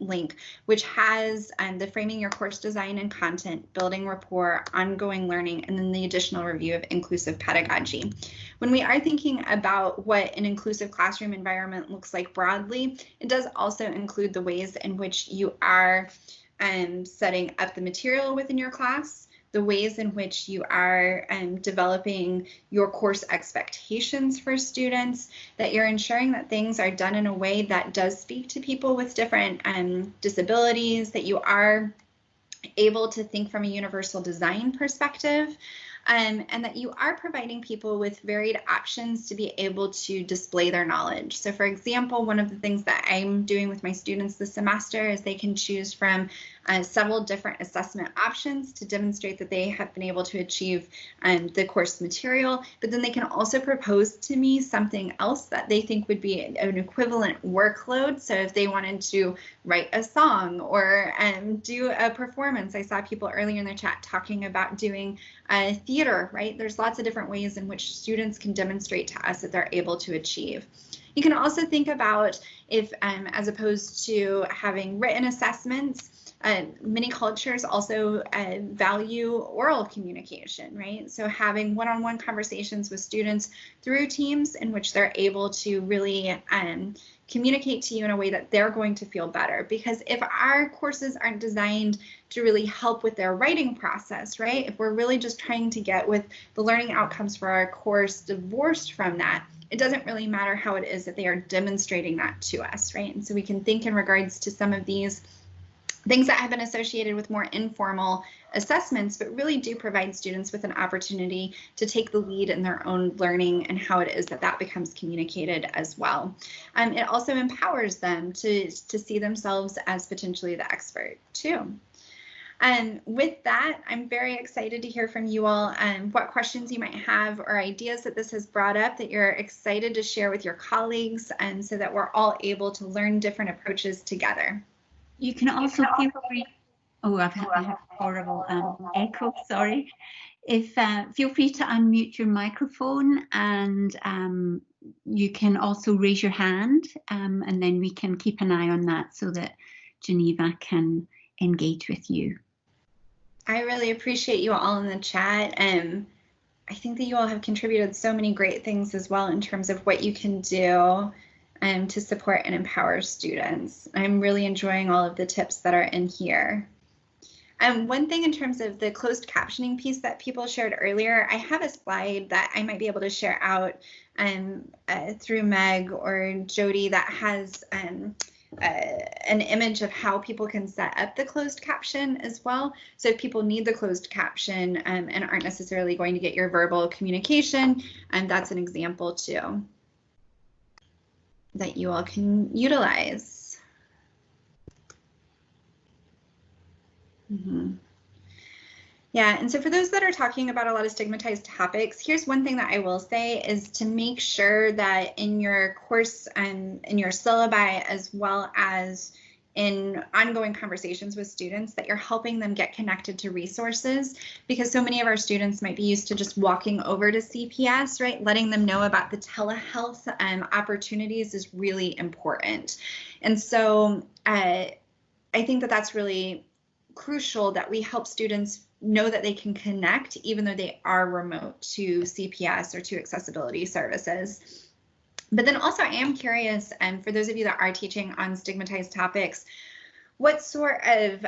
Speaker 3: link, which has the framing your course design and content, building rapport, ongoing learning, and then the additional review of inclusive pedagogy. When we are thinking about what an inclusive classroom environment looks like broadly, it does also include the ways in which you are setting up the material within your class, the ways in which you are developing your course expectations for students, that you're ensuring that things are done in a way that does speak to people with different disabilities, that you are able to think from a universal design perspective, and that you are providing people with varied options to be able to display their knowledge. So for example, one of the things that I'm doing with my students this semester is they can choose from several different assessment options to demonstrate that they have been able to achieve the course material, but then they can also propose to me something else that they think would be an equivalent workload. So if they wanted to write a song or do a performance, I saw people earlier in the chat talking about doing theater, right? There's lots of different ways in which students can demonstrate to us that they're able to achieve. You can also think about if, as opposed to having written assessments, many cultures also value oral communication, right? So having one-on-one conversations with students through teams in which they're able to really communicate to you in a way that they're going to feel better. Because if our courses aren't designed to really help with their writing process, right? If we're really just trying to get with the learning outcomes for our course divorced from that, it doesn't really matter how it is that they are demonstrating that to us, right? And so we can think in regards to some of these things that have been associated with more informal assessments, but really do provide students with an opportunity to take the lead in their own learning and how it is that that becomes communicated as well. It also empowers them to see themselves as potentially the expert too. And with that, I'm very excited to hear from you all what questions you might have or ideas that this has brought up that you're excited to share with your colleagues, and so that we're all able to learn different approaches together.
Speaker 5: You can also feel free. Oh, I have a horrible echo. Sorry. Feel free to unmute your microphone, and you can also raise your hand, and then we can keep an eye on that so that Geneva can engage with you.
Speaker 3: I really appreciate you all in the chat. I think that you all have contributed so many great things as well in terms of what you can do to support and empower students. I'm really enjoying all of the tips that are in here. One thing in terms of the closed captioning piece that people shared earlier, I have a slide that I might be able to share out through Meg or Jody that has an image of how people can set up the closed caption as well. So if people need the closed caption and aren't necessarily going to get your verbal communication, that's an example too that you all can utilize. Yeah, and so for those that are talking about a lot of stigmatized topics, here's one thing that I will say is to make sure that in your course and in your syllabi, as well as in ongoing conversations with students, that you're helping them get connected to resources, because so many of our students might be used to just walking over to CPS, right? Letting them know about the telehealth opportunities is really important. And so I think that that's really crucial, that we help students know that they can connect even though they are remote to CPS or to accessibility services. But then also I am curious, and for those of you that are teaching on stigmatized topics, what sort of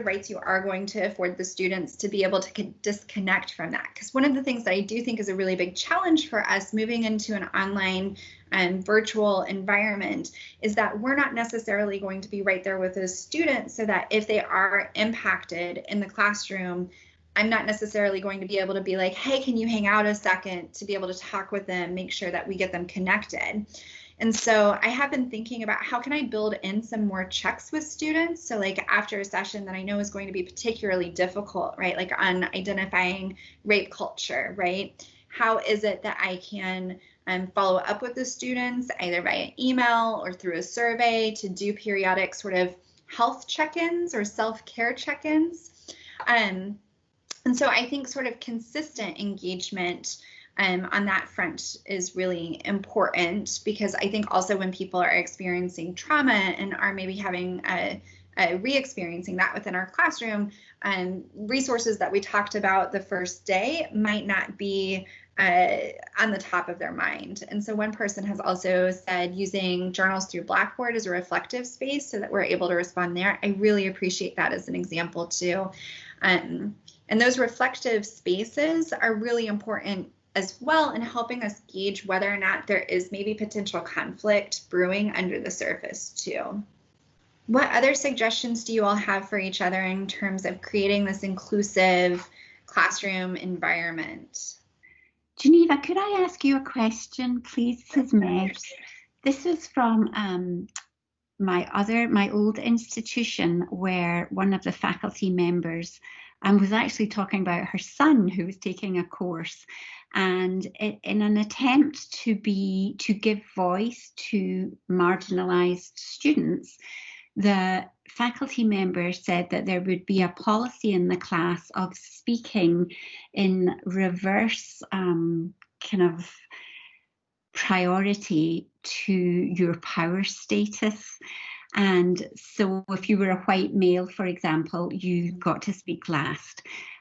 Speaker 3: rights you are going to afford the students to be able to disconnect from that. Because one of the things that I do think is a really big challenge for us moving into an online and virtual environment is that we're not necessarily going to be right there with those students, so that if they are impacted in the classroom, I'm not necessarily going to be able to be like, hey, can you hang out a second, to be able to talk with them, make sure that we get them connected. And so I have been thinking about how can I build in some more checks with students. So like after a session that I know is going to be particularly difficult, right? Like on identifying rape culture, right? How is it that I can follow up with the students either via email or through a survey to do periodic sort of health check-ins or self-care check-ins? And so I think sort of consistent engagement on that front is really important, because I think also when people are experiencing trauma and are maybe having re-experiencing that within our classroom, resources that we talked about the first day might not be on the top of their mind. And so one person has also said using journals through Blackboard as a reflective space so that we're able to respond there. I really appreciate that as an example too. And those reflective spaces are really important as well in helping us gauge whether or not there is maybe potential conflict brewing under the surface too. What other suggestions do you all have for each other in terms of creating this inclusive classroom environment?
Speaker 5: Geneva, could I ask you a question, please? This is Meg. This is from my old institution, where one of the faculty members was actually talking about her son who was taking a course, and in an attempt to give voice to marginalized students, the faculty member said that there would be a policy in the class of speaking in reverse kind of priority to your power status. And so if you were a white male, for example, you got to speak last.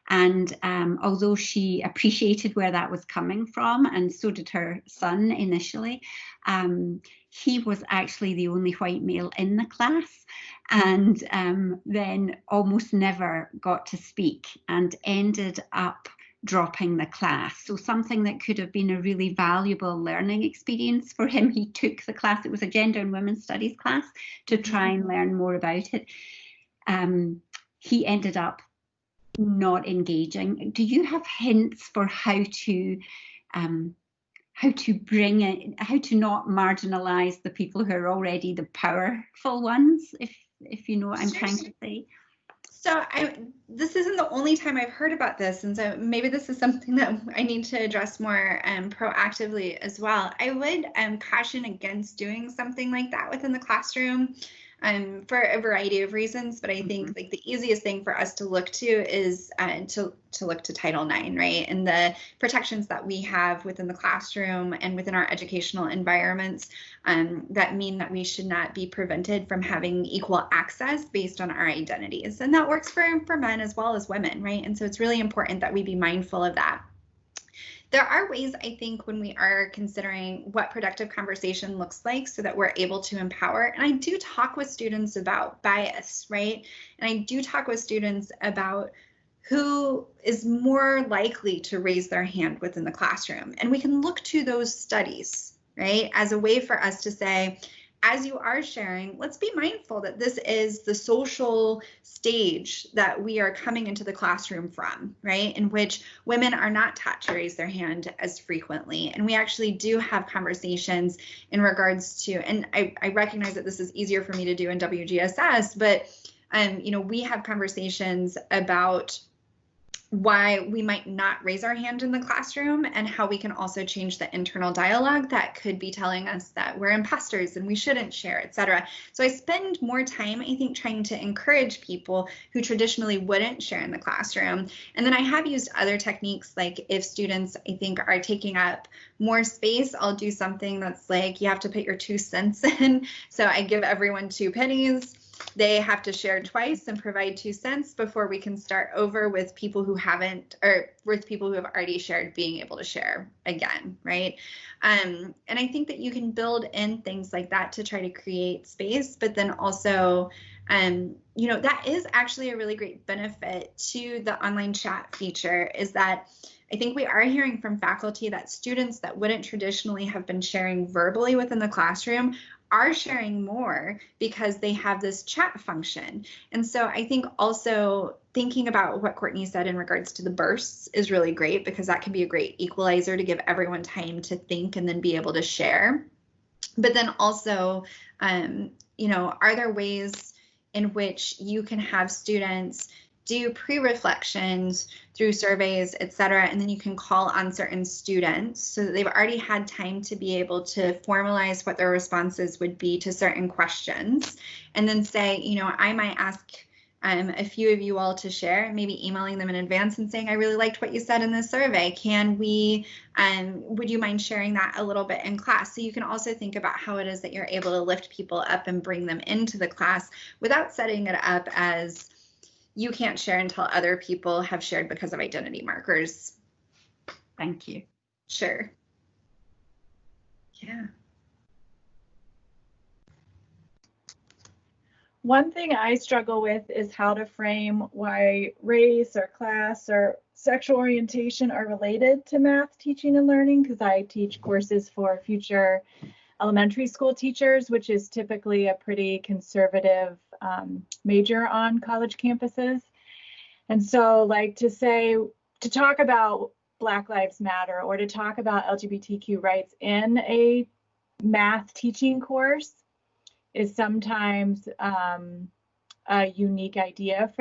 Speaker 5: And although she appreciated where that was coming from, and so did her son initially, he was actually the only white male in the class, and then almost never got to speak and ended up dropping the class. So something that could have been a really valuable learning experience for him. He took the class, it was a gender and women's studies class, to try and learn more about it. He ended up not engaging. Do you have hints for how to bring it, how to not marginalize the people who are already the powerful ones, if you know what I'm trying to say?
Speaker 3: So this isn't the only time I've heard about this, and so maybe this is something that I need to address more proactively as well. I would caution against doing something like that within the classroom for a variety of reasons, but I think like the easiest thing for us to look to is to look to Title IX, right? And the protections that we have within the classroom and within our educational environments that mean that we should not be prevented from having equal access based on our identities. And that works for men as well as women, right? And so it's really important that we be mindful of that. There are ways, I think, when we are considering what productive conversation looks like so that we're able to empower. And I do talk with students about bias, right? And I do talk with students about who is more likely to raise their hand within the classroom. And we can look to those studies, right, as a way for us to say, as you are sharing, let's be mindful that this is the social stage that we are coming into the classroom from, right? In which women are not taught to raise their hand as frequently. And we actually do have conversations in regards to, and I recognize that this is easier for me to do in WGSS, but we have conversations about why we might not raise our hand in the classroom and how we can also change the internal dialogue that could be telling us that we're imposters and we shouldn't share, etc. So I spend more time, I think, trying to encourage people who traditionally wouldn't share in the classroom. And then I have used other techniques, like if students, I think, are taking up more space, I'll do something that's like, you have to put your 2 cents in. So I give everyone 2 pennies. They have to share twice and provide 2 cents before we can start over with people who haven't, or with people who have already shared being able to share again, right? And I think that you can build in things like that to try to create space, but then also, that is actually a really great benefit to the online chat feature, is that I think we are hearing from faculty that students that wouldn't traditionally have been sharing verbally within the classroom are sharing more because they have this chat function. And so I think also thinking about what Courtney said in regards to the bursts is really great, because that can be a great equalizer to give everyone time to think and then be able to share. But then also, are there ways in which you can have students do pre-reflections through surveys, et cetera, and then you can call on certain students so that they've already had time to be able to formalize what their responses would be to certain questions, and then say, I might ask a few of you all to share, maybe emailing them in advance and saying, I really liked what you said in this survey. Can we, would you mind sharing that a little bit in class? So you can also think about how it is that you're able to lift people up and bring them into the class without setting it up as you can't share until other people have shared because of identity markers.
Speaker 5: Thank you.
Speaker 3: Sure. Yeah.
Speaker 4: One thing I struggle with is how to frame why race or class or sexual orientation are related to math teaching and learning, because I teach courses for future elementary school teachers, which is typically a pretty conservative major on college campuses. And so to talk about Black Lives Matter or to talk about LGBTQ rights in a math teaching course is sometimes a unique idea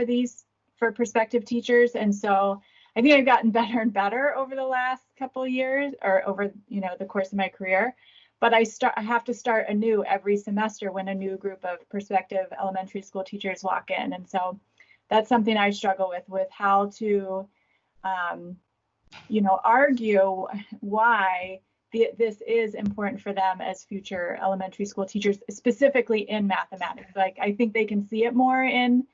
Speaker 4: for prospective teachers. And so I think I've gotten better and better over the last couple of years, or over the course of my career. But I have to start anew every semester when a new group of prospective elementary school teachers walk in. And so that's something I struggle with how to, argue why this is important for them as future elementary school teachers, specifically in mathematics. Like, I think they can see it more in,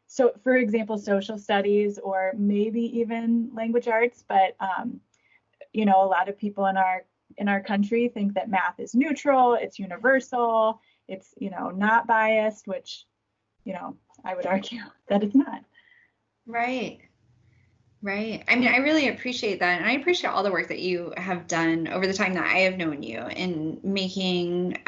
Speaker 4: so for example, social studies or maybe even language arts. But, a lot of people in our country think that math is neutral, it's universal, it's, not biased, which, I would argue that it's not.
Speaker 3: Right. Right. I mean, I really appreciate that. And I appreciate all the work that you have done over the time that I have known you in making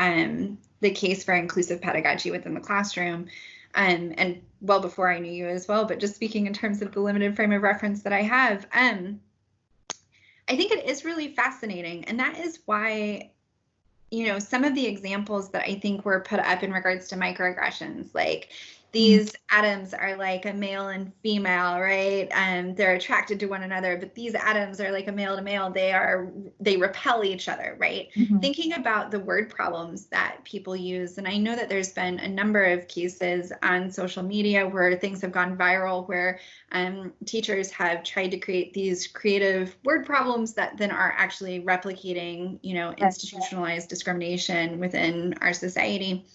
Speaker 3: the case for inclusive pedagogy within the classroom. And well before I knew you as well, but just speaking in terms of the limited frame of reference that I have, I think it is really fascinating. And that is why, some of the examples that I think were put up in regards to microaggressions, like these atoms are like a male and female, right? And they're attracted to one another, but these atoms are like a male to male. They repel each other, right? Mm-hmm. Thinking about the word problems that people use. And I know that there's been a number of cases on social media where things have gone viral, where teachers have tried to create these creative word problems that then are actually replicating, institutionalized discrimination within our society.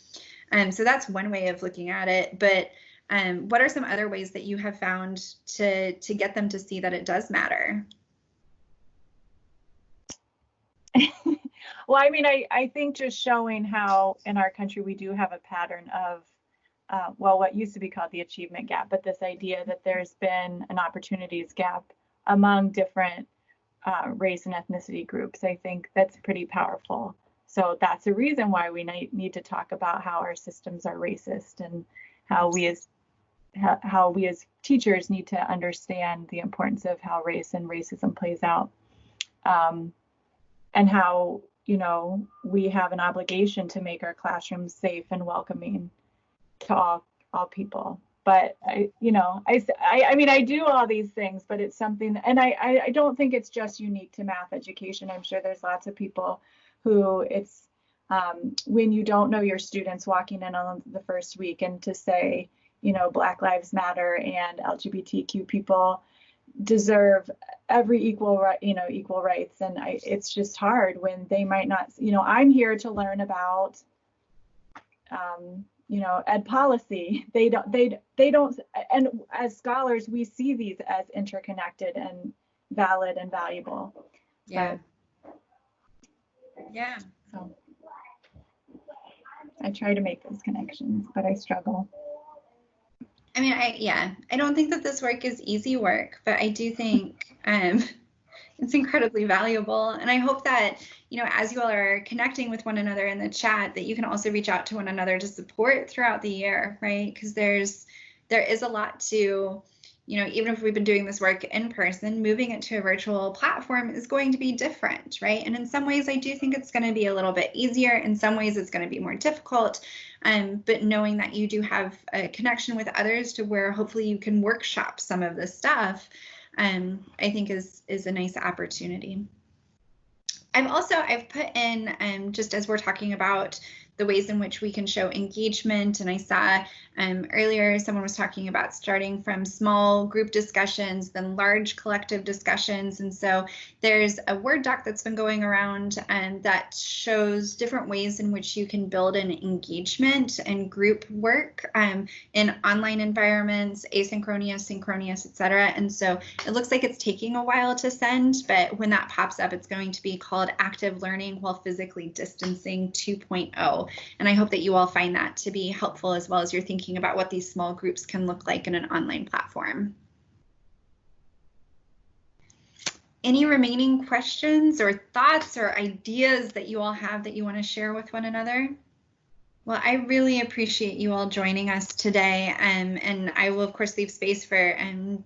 Speaker 3: So that's one way of looking at it. But what are some other ways that you have found to get them to see that it does matter?
Speaker 4: Well, I mean, I think just showing how in our country we do have a pattern of, what used to be called the achievement gap, but this idea that there's been an opportunities gap among different race and ethnicity groups. I think that's pretty powerful So that's a reason why we need to talk about how our systems are racist, and how we as teachers need to understand the importance of how race and racism plays out, and how, you know, we have an obligation to make our classrooms safe and welcoming to all people. But I mean, I do all these things, but it's something, and I don't think it's just unique to math education. I'm sure there's lots of people who it's, when you don't know your students walking in on the first week, and to say, you know, Black Lives Matter and LGBTQ people deserve every equal rights. And it's just hard when they might not, you know, I'm here to learn about, you know, ed policy. They don't, and as scholars, we see these as interconnected and valid and valuable.
Speaker 3: Yeah. Yeah.
Speaker 4: So I try to make those connections, but I struggle.
Speaker 3: I mean, I don't think that this work is easy work, but I do think it's incredibly valuable. And I hope that, you know, as you all are connecting with one another in the chat, that you can also reach out to one another to support throughout the year, right? Because there is a lot to, you know, even if we've been doing this work in person, moving it to a virtual platform is going to be different, right? And in some ways, I do think it's going to be a little bit easier. In some ways, it's going to be more difficult. But knowing that you do have a connection with others to where hopefully you can workshop some of this stuff, I think is a nice opportunity. I've put in, just as we're talking about the ways in which we can show engagement, and I saw earlier someone was talking about starting from small group discussions, then large collective discussions. And so there's a Word doc that's been going around that shows different ways in which you can build an engagement and group work in online environments, asynchronous, synchronous, etc. And so it looks like it's taking a while to send, but when that pops up, it's going to be called Active Learning While Physically Distancing 2.0. And I hope that you all find that to be helpful, as well as you're thinking about what these small groups can look like in an online platform. Any remaining questions or thoughts or ideas that you all have that you want to share with one another? Well, I really appreciate you all joining us today, and I will, of course, leave space for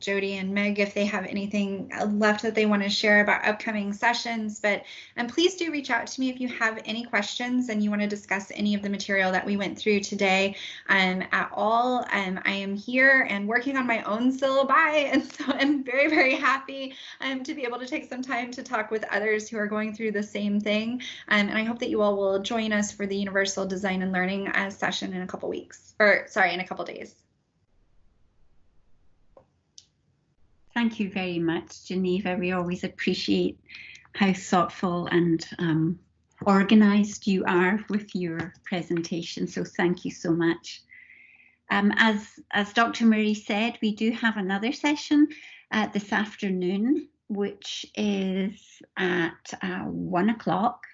Speaker 3: Jody and Meg if they have anything left that they want to share about upcoming sessions. But please do reach out to me if you have any questions and you want to discuss any of the material that we went through today at all. I am here and working on my own syllabi, and so I'm very, very happy to be able to take some time to talk with others who are going through the same thing. And I hope that you all will join us for the Universal Design and Learning session in a couple weeks, in a couple days.
Speaker 5: Thank you very much, Geneva. We always appreciate how thoughtful and organized you are with your presentation, so thank you so much. As Dr. Murray said, we do have another session this afternoon, which is at 1 o'clock.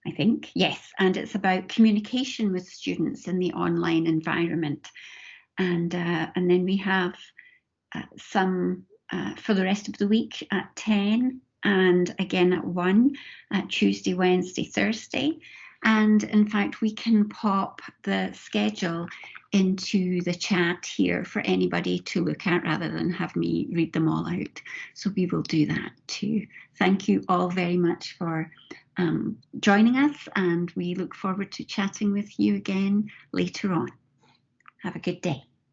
Speaker 5: I think, yes, and it's about communication with students in the online environment. And then we have some for the rest of the week at 10 and again at 1 Tuesday, Wednesday, Thursday. And in fact, we can pop the schedule into the chat here for anybody to look at rather than have me read them all out. So we will do that too. Thank you all very much for joining us, and we look forward to chatting with you again later on. Have a good day.